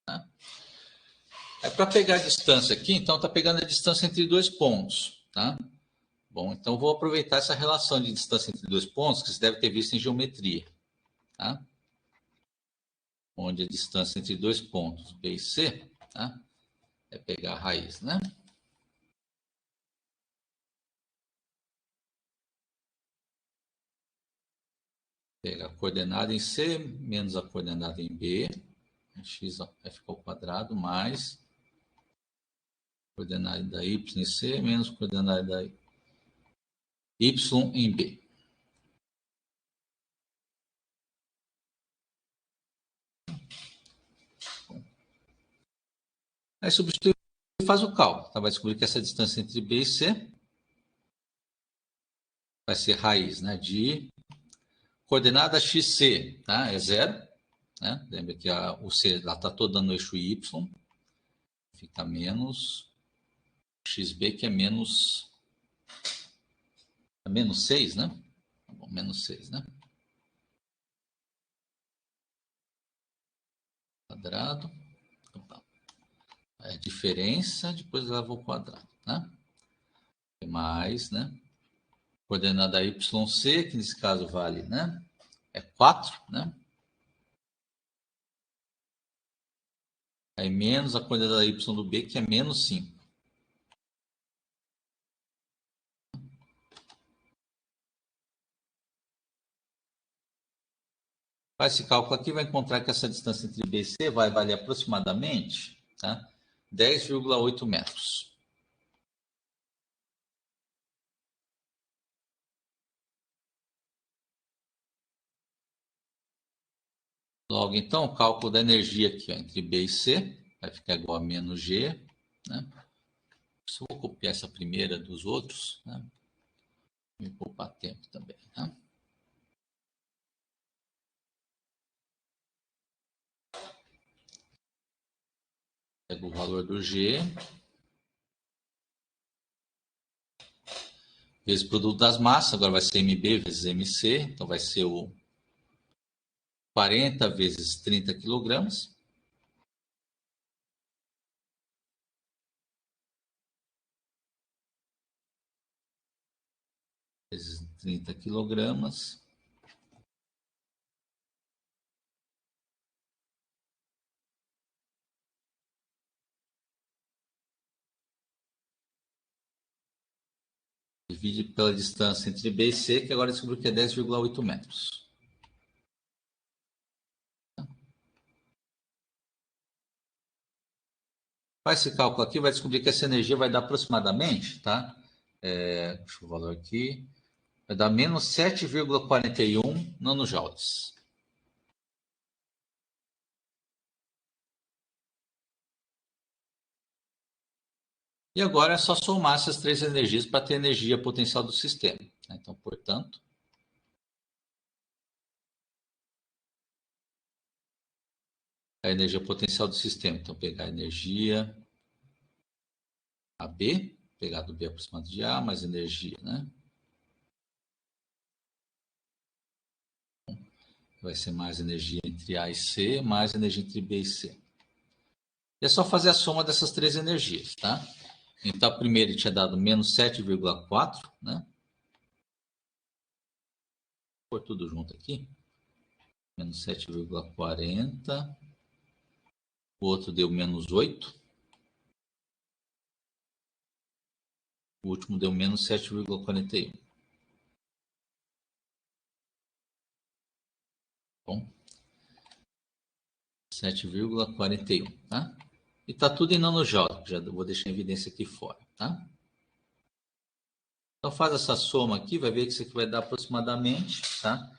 Tá? É para pegar a distância aqui, então está pegando a distância entre dois pontos. Tá? Bom, então vou aproveitar essa relação de distância entre dois pontos que você deve ter visto em geometria. Tá? Onde a distância entre dois pontos B e C, tá? É pegar a raiz, né? Pega a coordenada em C menos a coordenada em B, x vai ficar ao quadrado, mais coordenada da y em C menos coordenada da y em B. Aí substitui e faz o cálculo. Tá? Vai descobrir que essa distância entre B e C vai ser raiz, né, de coordenada xc, tá? É zero. Né? Lembra que o C está todo dando eixo y, fica menos xb, que é menos 6, né? Bom, menos 6, né? Quadrado. Opa. É diferença, depois leva ao quadrado, né? Mais, né? Coordenada YC, que nesse caso vale, né? É 4, né? Aí menos a coordenada Y do B, que é menos 5. Faz esse cálculo aqui, vai encontrar que essa distância entre B e C vai valer aproximadamente, tá? 10,8 metros. Logo, então, o cálculo da energia aqui, ó, entre B e C vai ficar igual a menos G, né? Se eu vou copiar essa primeira dos outros, né? Me poupar tempo também, tá? Pego o valor do G, vezes o produto das massas, agora vai ser MB vezes MC, então vai ser o 40 vezes 30 quilogramas, vezes 30 quilogramas, divide pela distância entre B e C, que agora descobriu que é 10,8 metros. Faz esse cálculo aqui, vai descobrir que essa energia vai dar aproximadamente, tá? Deixa eu ver o valor aqui. Vai dar menos 7,41 nanojoules. E agora é só somar essas três energias para ter energia potencial do sistema. Então, portanto, a energia potencial do sistema. Então, pegar a energia AB, pegar do B aproximado de A, mais energia, né? Vai ser mais energia entre A e C, mais energia entre B e C. E é só fazer a soma dessas três energias, tá? Então, a primeira tinha dado menos 7,4, né? Vou pôr tudo junto aqui. Menos 7,40. O outro deu menos 8. O último deu menos 7,41. Bom, 7,41, tá? E tá tudo em nanojoule, já vou deixar em evidência aqui fora, tá? Então faz essa soma aqui, vai ver que isso aqui vai dar aproximadamente, tá?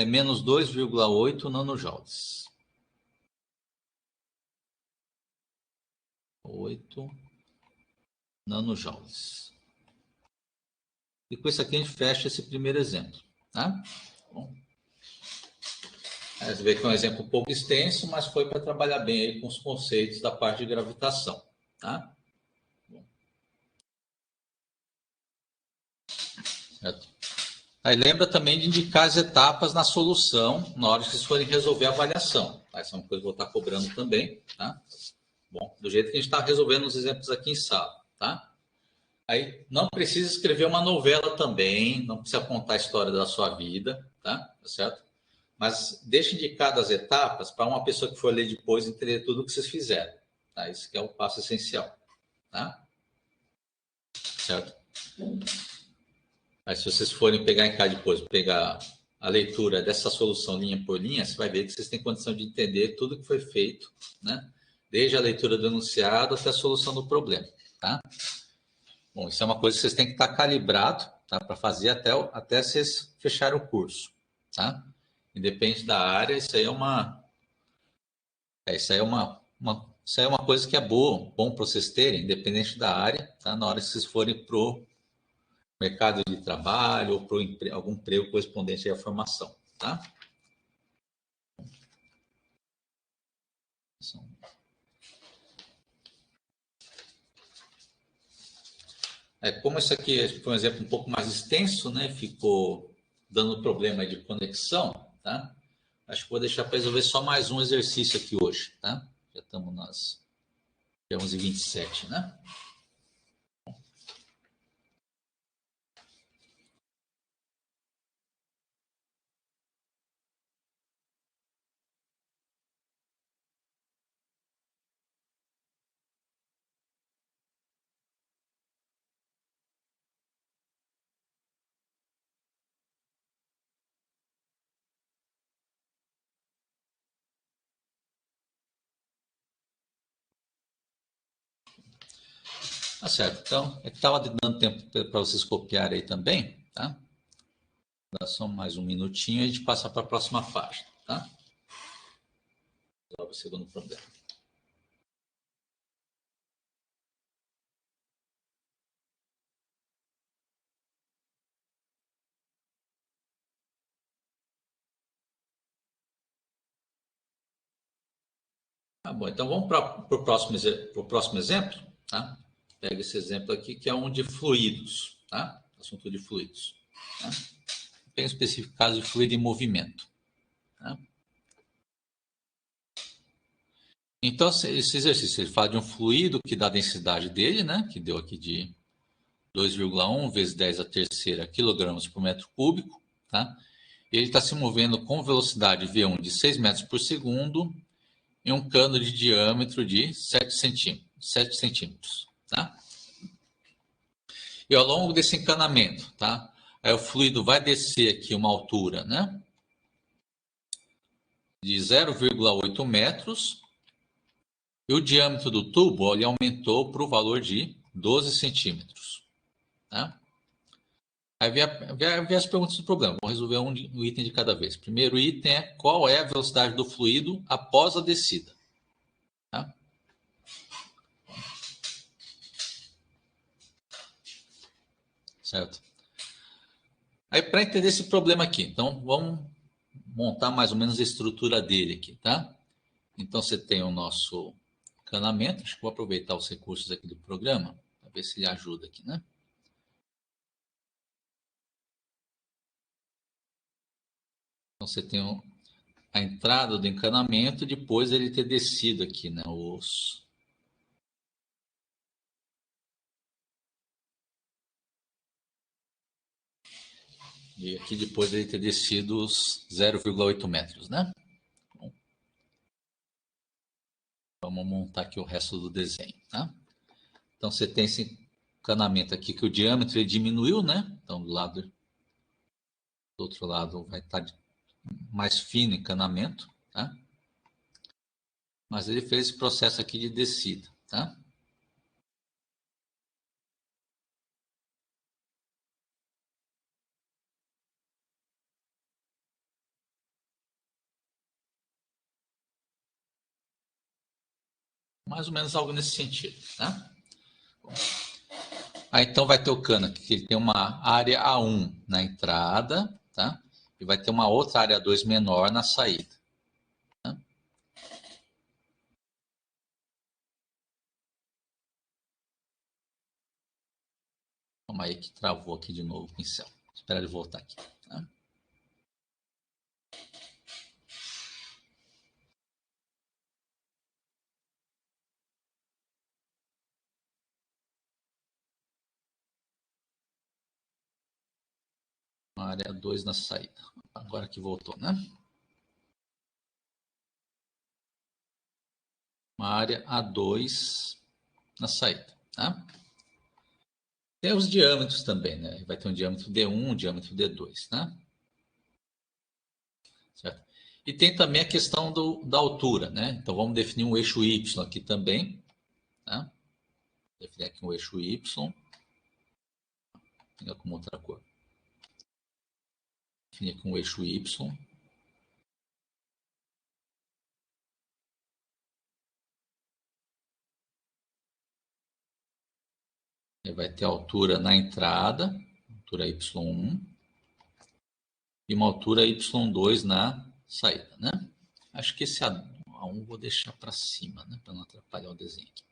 Menos 2,8 nanojoules. 8 nanojoules. E com isso aqui a gente fecha esse primeiro exemplo, tá? Bom. Você vê que é um exemplo um pouco extenso, mas foi para trabalhar bem aí com os conceitos da parte de gravitação, tá? Bom. Certo? Aí lembra também de indicar as etapas na solução na hora que vocês forem resolver a avaliação. Tá? Essa é uma coisa que eu vou estar cobrando também, tá? Bom, do jeito que a gente está resolvendo os exemplos aqui em sala, tá? Aí não precisa escrever uma novela também, não precisa contar a história da sua vida, tá certo? Mas deixe indicadas as etapas para uma pessoa que for ler depois entender tudo o que vocês fizeram, tá? Isso que é o passo essencial, tá? Certo? Aí se vocês forem pegar em cá depois, pegar a leitura dessa solução linha por linha, você vai ver que vocês têm condição de entender tudo que foi feito, né? Desde a leitura do enunciado até a solução do problema, tá? Bom, isso é uma coisa que vocês têm que estar calibrado, tá? Para fazer até vocês fecharem o curso, tá? Independente da área, isso aí é uma coisa que é bom para vocês terem, independente da área, tá? Na hora que vocês forem pro mercado de trabalho ou para algum emprego correspondente à formação, tá? Como isso aqui foi um exemplo um pouco mais extenso, né? Ficou dando problema de conexão, tá? Acho que vou deixar para resolver só mais um exercício aqui hoje, tá? Já estamos nas 11h27, né? Tá certo. Então, é que estava dando tempo para vocês copiarem aí também, tá? Dá só mais um minutinho e a gente passa para a próxima página, tá? Resolve o segundo problema. Tá bom, então vamos para o próximo exemplo, tá? Pega esse exemplo aqui, que é um de fluidos, tá? Assunto de fluidos. Tá? Bem específico, caso de fluido em movimento. Tá? Então, esse exercício, ele fala de um fluido que dá a densidade dele, né? Que deu aqui de 2,1 vezes 10 a terceira quilogramas por metro cúbico, tá? Ele está se movendo com velocidade V1 de 6 metros por segundo em um cano de diâmetro de 7 centímetros, tá? E ao longo desse encanamento, tá? Aí o fluido vai descer aqui uma altura, né? De 0,8 metros. E o diâmetro do tubo ele aumentou para o valor de 12 centímetros. Tá? Aí vem as perguntas do problema. Vou resolver um item de cada vez. Primeiro item é qual é a velocidade do fluido após a descida. Tá? Certo? Aí para entender esse problema aqui, então vamos montar mais ou menos a estrutura dele aqui, tá? Então você tem o nosso encanamento. Acho que vou aproveitar os recursos aqui do programa para ver se ele ajuda aqui, né? Então você tem a entrada do encanamento, depois ele ter descido aqui, né? E aqui depois ele ter descido os 0,8 metros, né? Bom, vamos montar aqui o resto do desenho, tá? Então você tem esse encanamento aqui que o diâmetro ele diminuiu, né? Então do outro lado vai estar mais fino o encanamento, tá? Mas ele fez esse processo aqui de descida, tá? Mais ou menos algo nesse sentido, tá? Aí então vai ter o cano aqui, que ele tem uma área A1 na entrada, tá? E vai ter uma outra área 2 menor na saída. Tá? Calma aí que travou aqui de novo o pincel. Espera ele voltar aqui. Tá? Uma área 2 na saída. Agora que voltou, né? Uma área A2 na saída. Tá? Tem os diâmetros também, né? Vai ter um diâmetro D1, um diâmetro D2, né? Certo? E tem também a questão da altura, né? Então vamos definir um eixo Y aqui também, tá? Definir aqui um eixo Y. Fica com outra cor. Definir aqui um eixo Y. Ele vai ter altura na entrada, altura Y1, e uma altura Y2 na saída, né? Acho que esse A1 vou deixar para cima, né? Para não atrapalhar o desenho aqui.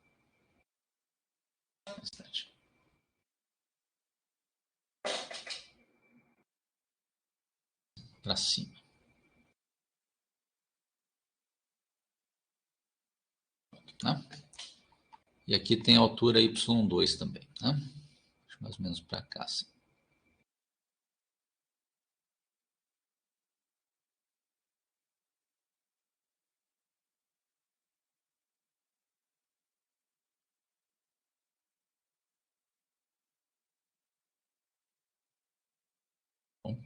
Para cima. Né? E aqui tem a altura Y2 também, né? Mais ou menos para cá, assim. Bom.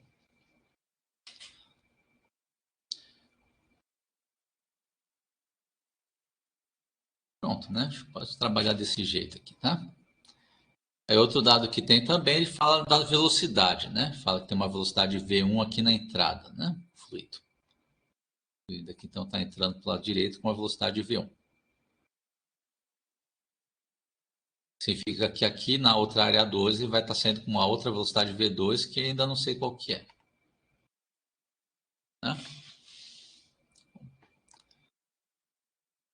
Pronto, né? A gente pode trabalhar desse jeito aqui, tá? Aí outro dado que tem também, ele fala da velocidade, né? Fala que tem uma velocidade V1 aqui na entrada, né? Fluido. O fluido aqui então está entrando para o lado direito com uma velocidade V1. Significa que aqui na outra área 12 vai estar saindo com uma outra velocidade V2 que ainda não sei qual que é. Né?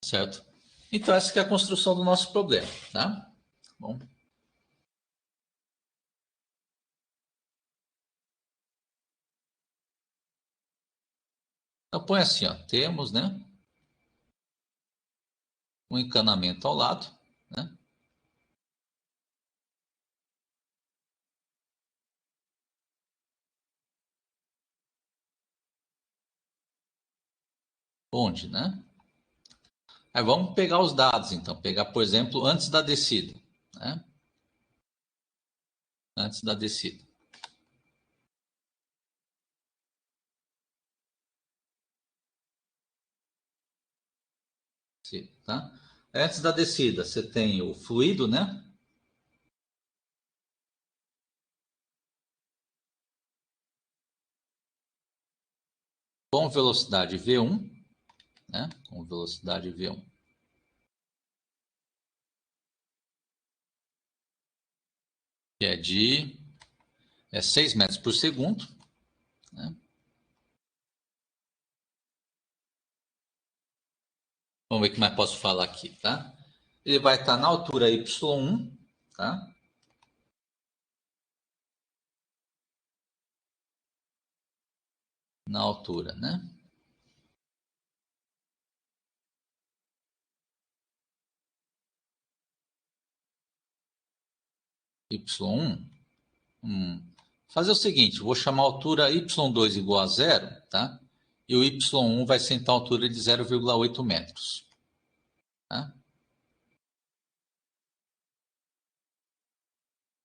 Certo? Então essa que é a construção do nosso problema, tá? Bom. Então põe assim, ó, temos, né, um encanamento ao lado, né? Onde, né? Aí vamos pegar os dados, então. Pegar, por exemplo, antes da descida. Né? antes da descida. Tá? Antes da descida, você tem o fluido, né? Com velocidade V1, né? Com velocidade V1. Que é de 6 metros por segundo, né? Vamos ver o que mais posso falar aqui, tá? Ele vai estar na altura Y1, tá? Na altura, né? Y1. Fazer o seguinte, vou chamar a altura Y2 igual a zero, tá? E o Y1 vai ser então a altura de 0,8 metros. Tá?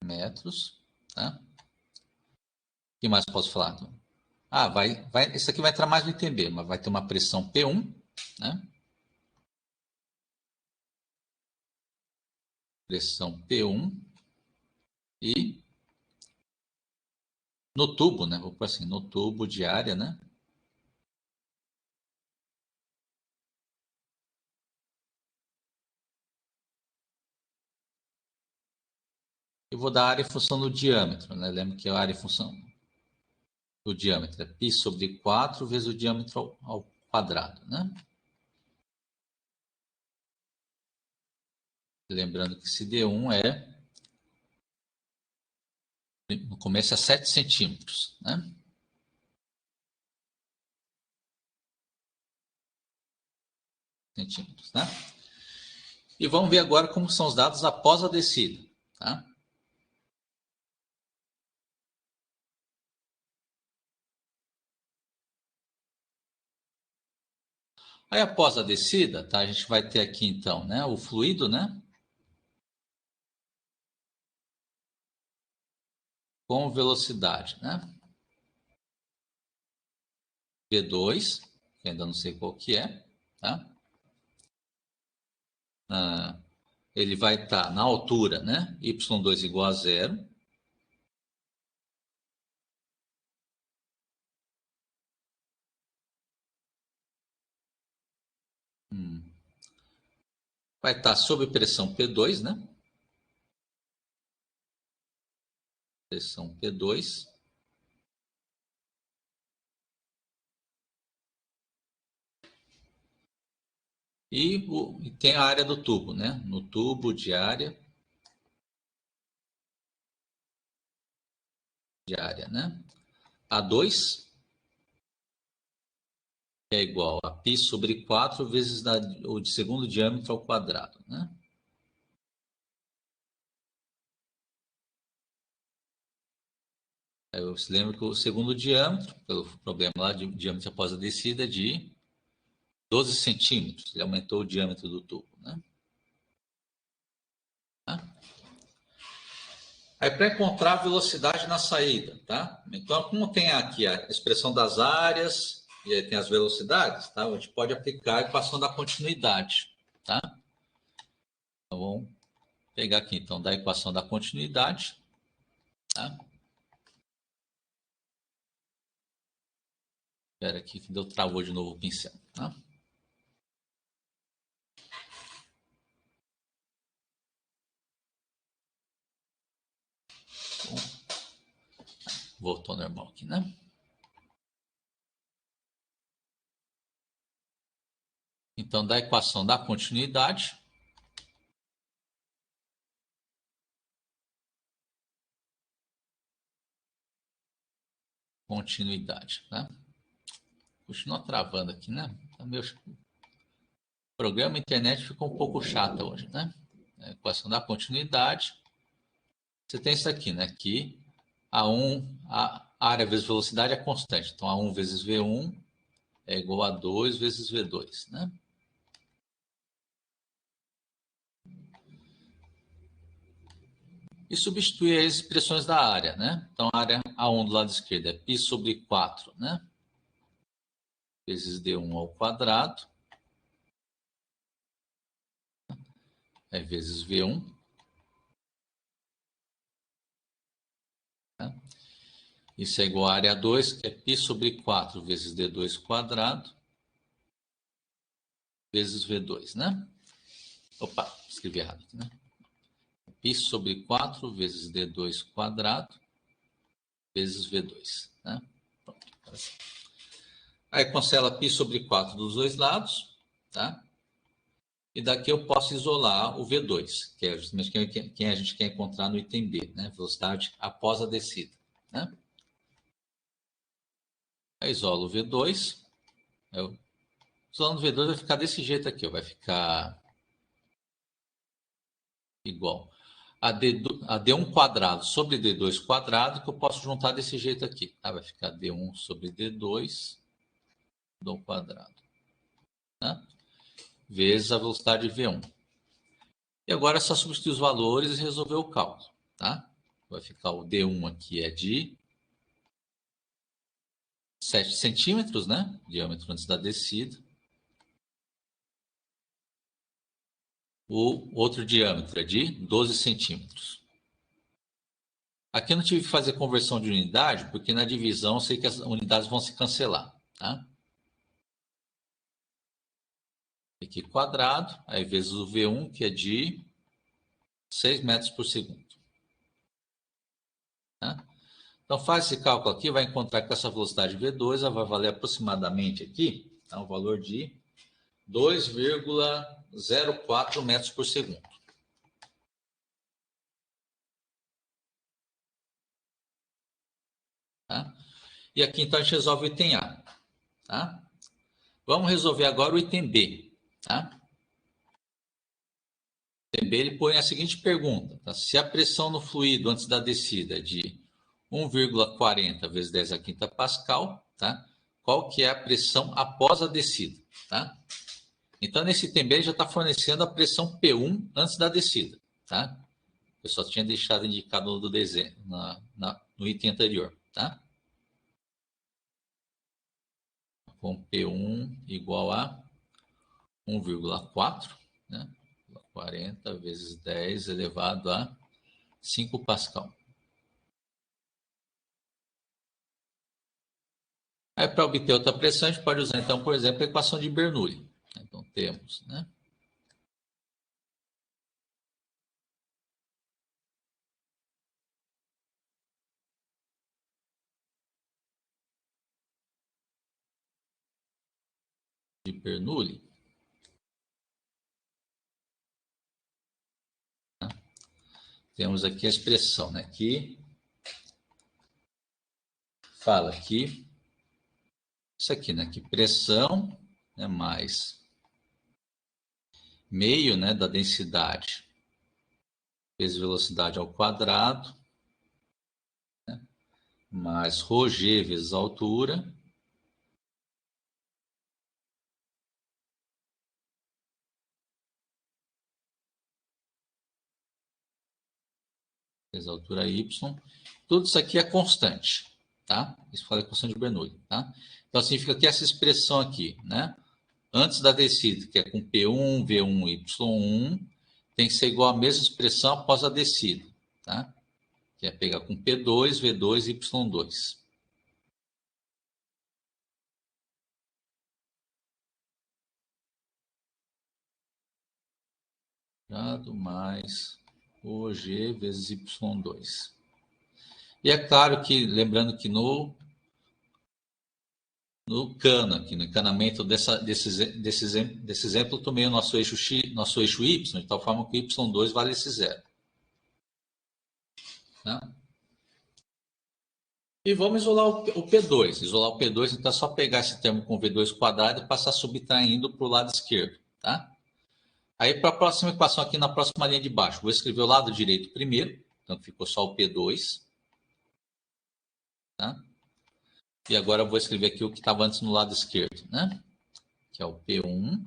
Metros, tá? O que mais posso falar? Isso aqui vai entrar mais no ITB, mas vai ter uma pressão P1, né? Pressão P1 e no tubo, né? Vou pôr assim, no tubo de área, né? Eu vou dar área em função do diâmetro, né? Lembra que a área em função do diâmetro é π sobre 4 vezes o diâmetro ao quadrado, né? Lembrando que esse D1 no começo é 7 centímetros, né? Centímetros, né? E vamos ver agora como são os dados após a descida, tá? Aí após a descida, tá? A gente vai ter aqui então, né? O fluido, né? Com velocidade, né? V2, que ainda não sei qual que é, tá? Ele vai estar na altura, né? Y2 igual a zero. Vai estar sob pressão P2, né? Pressão P2. E tem a área do tubo, né? No tubo de área, né? A2 é igual a π sobre 4 vezes o de segundo diâmetro ao quadrado, né? Aí você lembra que o segundo diâmetro, pelo problema lá de diâmetro após a descida, é de 12 centímetros. Ele aumentou o diâmetro do tubo, né? Tá? Aí para encontrar a velocidade na saída, tá? Então, como tem aqui a expressão das áreas e aí tem as velocidades, tá? A gente pode aplicar a equação da continuidade, tá? Então, vamos pegar aqui, então, da equação da continuidade, tá? Espera aqui que deu travou de novo o pincel, tá? Bom, voltou ao normal aqui, né? Então, da equação da continuidade, tá? Continua travando aqui, né? Então, meu programa internet ficou um pouco chato hoje, né? A equação da continuidade, você tem isso aqui, né? Aqui, a área vezes velocidade é constante. Então, A1 vezes V1 é igual a 2 vezes V2, né? e substituir as expressões da área, né? Então, a área A1 do lado esquerdo é π sobre 4, né? Vezes D1 ao quadrado, é vezes V1. Tá? Isso é igual a área 2, que é π sobre 4 vezes D2 quadrado, vezes V2, né? Opa, escrevi errado aqui, né? π sobre 4 vezes D2 quadrado, vezes V2, né? Pronto. Aí cancela π sobre 4 dos dois lados, tá? E daqui eu posso isolar o V2, que é justamente quem a gente quer encontrar no item B, né? Velocidade após a descida, né? Aí isolo o V2. Isolando o V2 vai ficar desse jeito aqui, ó, vai ficar igual a D1 quadrado sobre D2 quadrado, que eu posso juntar desse jeito aqui. Tá? Vai ficar D1 sobre D2 ao quadrado. Tá? Vezes a velocidade V1. E agora é só substituir os valores e resolver o cálculo. Tá? Vai ficar o D1 aqui é de 7 centímetros, né? Diâmetro antes da descida. O outro diâmetro é de 12 centímetros. Aqui eu não tive que fazer conversão de unidade, porque na divisão eu sei que as unidades vão se cancelar. Tá? Aqui quadrado, aí vezes o V1, que é de 6 metros por segundo. Tá? Então faz esse cálculo aqui, vai encontrar que essa velocidade V2 ela vai valer aproximadamente aqui, tá? Um valor de 2,04 metros por segundo. Tá? E aqui então a gente resolve o item A. Tá? Vamos resolver agora o item B. Tá? O item B ele põe a seguinte pergunta. Tá? Se a pressão no fluido antes da descida é de 1,40 vezes 10 a quinta pascal, tá? Qual que é a pressão após a descida? Tá? Então, nesse item B, ele já está fornecendo a pressão P1 antes da descida. Tá? Eu só tinha deixado indicado no desenho, no item anterior. Tá? Com P1 igual a 1,4, né? 40 vezes 10 elevado a 5 pascal. Aí, para obter outra pressão, a gente pode usar, então, por exemplo, a equação de Bernoulli. Então, temos, né? De Bernoulli. Temos aqui a expressão, né? Que fala que isso aqui, né? Que pressão é mais meio, né, da densidade vezes velocidade ao quadrado, né, mais ρg vezes altura, vezes altura y. Tudo isso aqui é constante, tá? Isso fala a constante de Bernoulli, tá? Então significa que essa expressão aqui, né, antes da descida, que é com P1, V1, Y1, tem que ser igual à mesma expressão após a descida, tá? Que é pegar com P2, V2 e Y2. Mais OG vezes Y2. E é claro que, lembrando que no cano, aqui no encanamento desse exemplo, eu tomei o nosso eixo X, nosso eixo Y, de tal forma que Y2 vale esse zero. Tá? E vamos isolar o P2. Isolar o P2, então é só pegar esse termo com V2 quadrado e passar subtraindo para o lado esquerdo. Tá? Aí, para a próxima equação, aqui na próxima linha de baixo, vou escrever o lado direito primeiro, então ficou só o P2. Tá? E agora eu vou escrever aqui o que estava antes no lado esquerdo, né? Que é o P1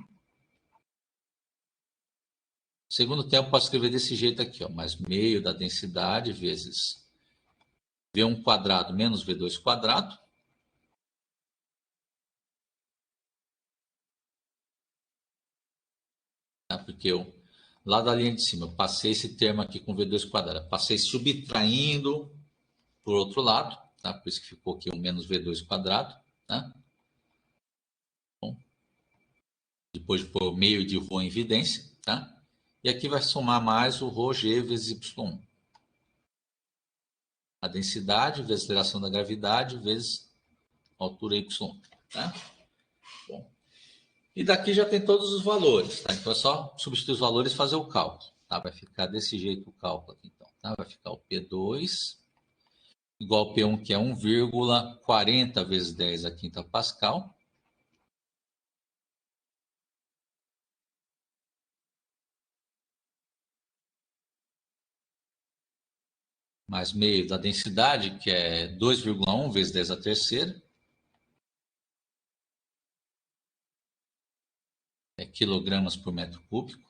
Segundo tempo, posso escrever desse jeito aqui, ó, mais meio da densidade vezes V1 quadrado menos V2 quadrado. Tá? Porque eu, lá da linha de cima, eu passei esse termo aqui com V2 quadrado. Passei subtraindo por outro lado, tá? Por isso que ficou aqui um menos V2 quadrado. Tá? Bom, depois de pôr meio de ρ em evidência. Tá? E aqui vai somar mais o ρg vezes y1. A densidade vezes a aceleração da gravidade vezes a altura y1. Tá? Bom. E daqui já tem todos os valores. Tá? Então é só substituir os valores e fazer o cálculo. Tá? Vai ficar desse jeito o cálculo aqui. Então, tá? Vai ficar o P2 igual ao P1, que é 1,40 vezes 10 a quinta Pascal. Mais meio da densidade, que é 2,1 vezes 10 a terceira. É quilogramas por metro cúbico.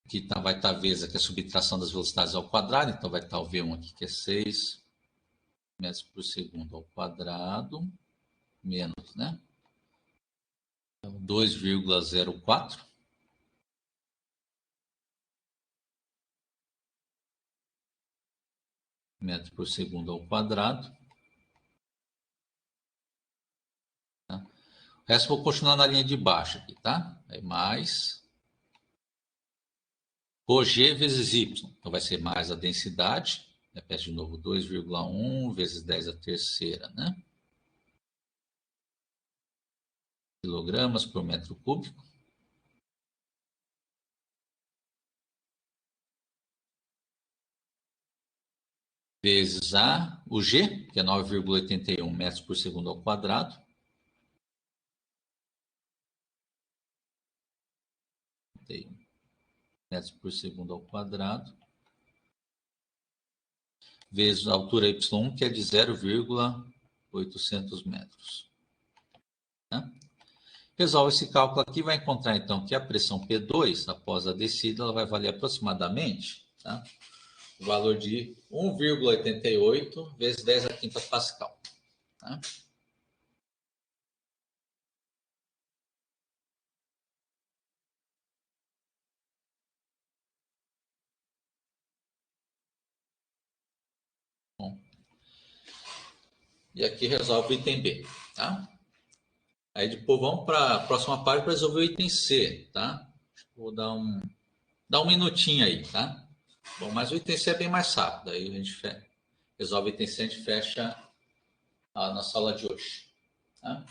Aqui vai estar vezes aqui a subtração das velocidades ao quadrado, então vai estar o V1 aqui, que é 6 metros por segundo ao quadrado, menos, né? 2,04 metros por segundo ao quadrado. Tá? O resto eu vou continuar na linha de baixo aqui, tá? É mais ρg vezes y. Então vai ser mais a densidade. Repete de novo, 2,1 vezes 10 a terceira, né? Quilogramas por metro cúbico. Vezes o G, que é 9,81 metros por segundo ao quadrado. Metros por segundo ao quadrado. Vezes a altura y1, que é de 0,800 metros. Tá? Resolve esse cálculo aqui, vai encontrar então que a pressão P2, após a descida, ela vai valer aproximadamente, tá? O valor de 1,88 vezes 10 a quinta Pascal. Tá? Bom. E aqui resolve o item B. Tá? Aí depois vamos para a próxima parte para resolver o item C. Tá? Vou dar um minutinho aí. Tá? Bom, mas o item C é bem mais rápido. Aí a gente resolve o item C, a gente fecha a nossa aula de hoje. Tá?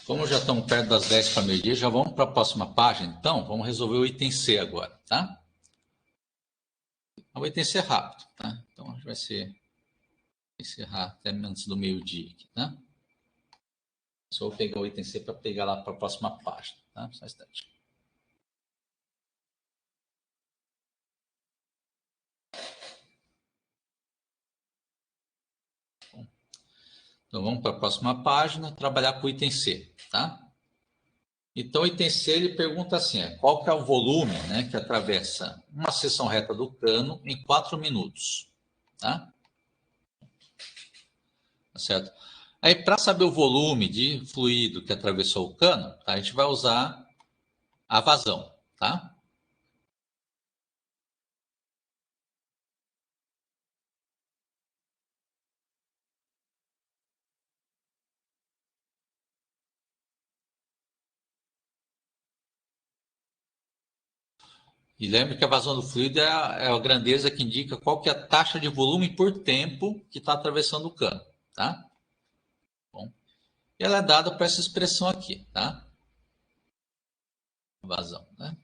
Como já estamos perto das 10 para meio-dia, já vamos para a próxima página. Então, vamos resolver o item C agora, tá? O item C é rápido, tá? Então, a gente vai encerrar até antes do meio-dia aqui, tá? Só vou pegar o item C para pegar lá para a próxima página, tá? Só um instante. Então, vamos para a próxima página, trabalhar com o item C, tá? Então, o item C, ele pergunta assim, qual que é o volume, né, que atravessa uma seção reta do cano em 4 minutos, tá? Tá certo? Aí, para saber o volume de fluido que atravessou o cano, tá, a gente vai usar a vazão, tá? E lembre que a vazão do fluido é a grandeza que indica qual que é a taxa de volume por tempo que está atravessando o cano, tá? Bom, e ela é dada por essa expressão aqui, tá? Vazão, né?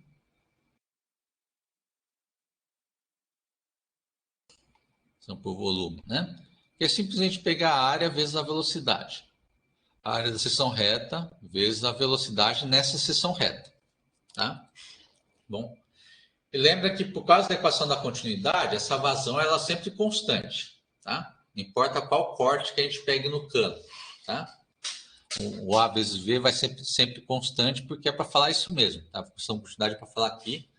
Vazão por volume, né? Que é simplesmente pegar a área vezes a velocidade. A área da seção reta vezes a velocidade nessa seção reta, tá? Bom, e lembra que por causa da equação da continuidade, essa vazão ela é sempre constante, tá? Não importa qual corte que a gente pegue no cano, tá? O A vezes V vai sempre constante, porque é para falar isso mesmo, tá? A função de quantidade para falar aqui.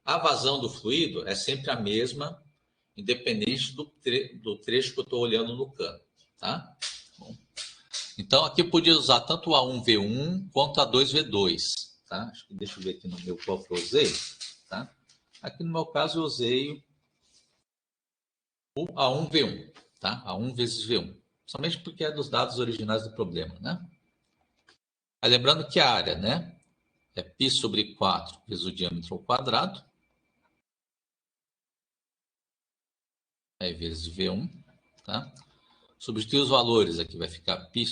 A vazão do fluido é sempre a mesma, independente do trecho que eu estou olhando no cano, tá? Bom, então, aqui eu podia usar tanto o A1V1 quanto o A2V2, tá? Acho que deixa eu ver aqui no meu qual que eu usei, tá? Aqui no meu caso eu usei o A1V1, tá? A1 vezes V1, somente porque é dos dados originais do problema, né? Aí, lembrando que a área, né, é π sobre 4 vezes o diâmetro ao quadrado, aí vezes V1, tá? Substituir os valores aqui, vai ficar π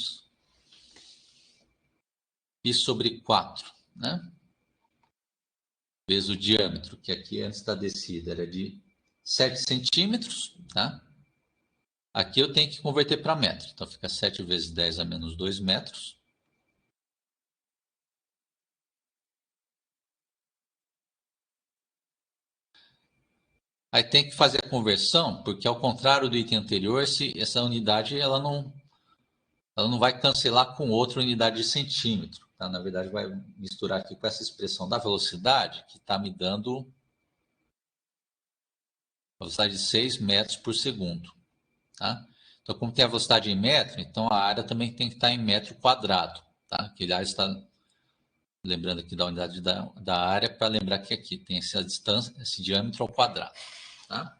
sobre 4, né? Vezes o diâmetro, que aqui antes da descida era de 7 centímetros, tá? Aqui eu tenho que converter para metro, então fica 7 vezes 10 a menos 2 metros. Aí tem que fazer a conversão, porque ao contrário do item anterior, essa unidade ela não vai cancelar com outra unidade de centímetro. Tá? Na verdade, vai misturar aqui com essa expressão da velocidade, que está me dando a velocidade de 6 metros por segundo. Tá? Então, como tem a velocidade em metro, então a área também tem que estar em metro quadrado. Tá? Que, aliás, está lembrando aqui da unidade da área, para lembrar que aqui tem essa distância, esse diâmetro ao quadrado. Tá?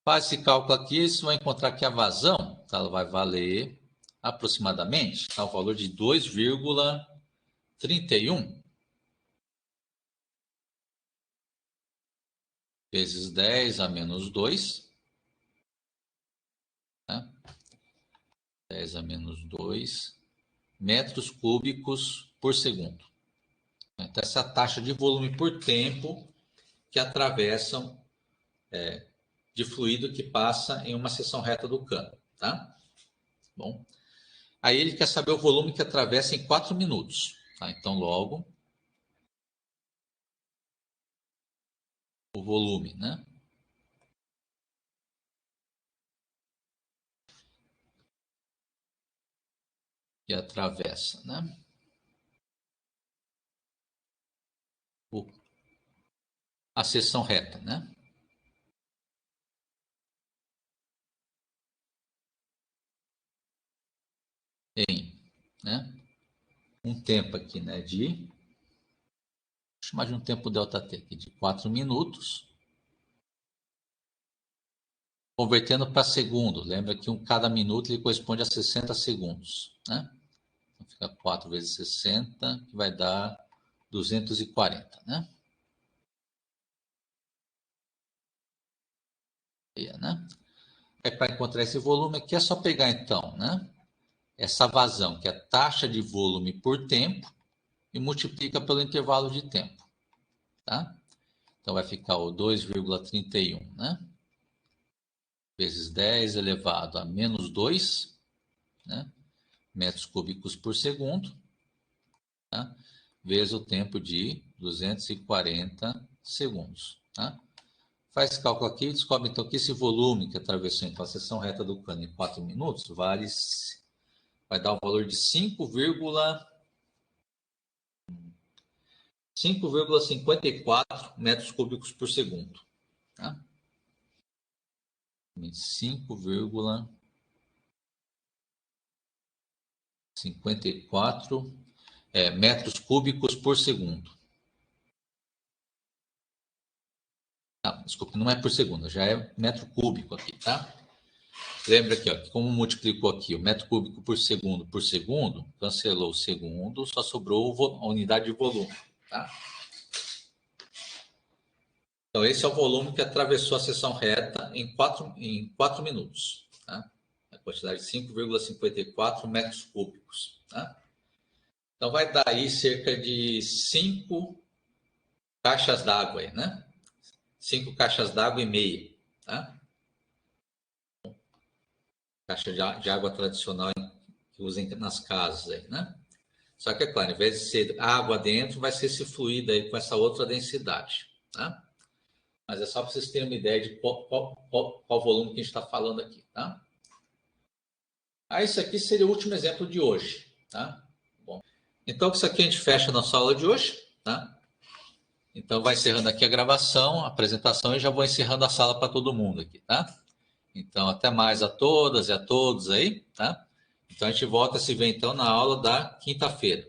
Faz esse cálculo aqui, você vai encontrar que a vazão ela vai valer aproximadamente o valor de 2,31 vezes 10 a menos 2, né? 10 a menos 2 metros cúbicos por segundo. Então, essa é a taxa de volume por tempo que atravessam de fluido que passa em uma seção reta do cano, tá? Bom, aí ele quer saber o volume que atravessa em 4 minutos, tá? Então, logo, o volume, né? Que atravessa, né? A seção reta, né? Em, né? Um tempo aqui, né? Vou chamar de um tempo ΔT aqui de 4 minutos. Convertendo para segundo, lembra que cada minuto ele corresponde a 60 segundos, né? Então fica 4 vezes 60, que vai dar 240, né? Né? Para encontrar esse volume aqui é só pegar então, né? Essa vazão, que é a taxa de volume por tempo, e multiplica pelo intervalo de tempo, tá? Então vai ficar o 2,31, né? Vezes 10 elevado a menos 2, né? Metros cúbicos por segundo, tá? Vezes o tempo de 240 segundos, tá? Faz esse cálculo aqui e descobre então que esse volume que atravessou então, a seção reta do cano em 4 minutos vai dar o valor de 5,54 metros cúbicos por segundo. Tá? 5,54 metros cúbicos por segundo. Desculpa, não é por segundo, já é metro cúbico aqui, tá? Lembra aqui, ó, que como multiplicou aqui o metro cúbico por segundo, cancelou o segundo, só sobrou a unidade de volume, Tá? Então, esse é o volume que atravessou a seção reta em 4 minutos. Tá? A quantidade de 5,54 metros cúbicos. Tá? Então, vai dar aí cerca de 5 caixas d'água, né? 5 caixas d'água e meia. Tá? Caixa de água tradicional que usam nas casas aí, né? Só que, é claro, ao invés de ser água dentro, vai ser esse fluido aí com essa outra densidade, tá? Mas é só para vocês terem uma ideia de qual volume que a gente está falando aqui, tá? Aí, isso aqui seria o último exemplo de hoje, tá? Bom, então, com isso aqui a gente fecha a nossa aula de hoje, tá? Então, vai encerrando aqui a gravação, a apresentação, e já vou encerrando a sala para todo mundo aqui, tá? Então, até mais a todas e a todos aí, tá? Então, a gente volta a se ver, então, na aula da quinta-feira.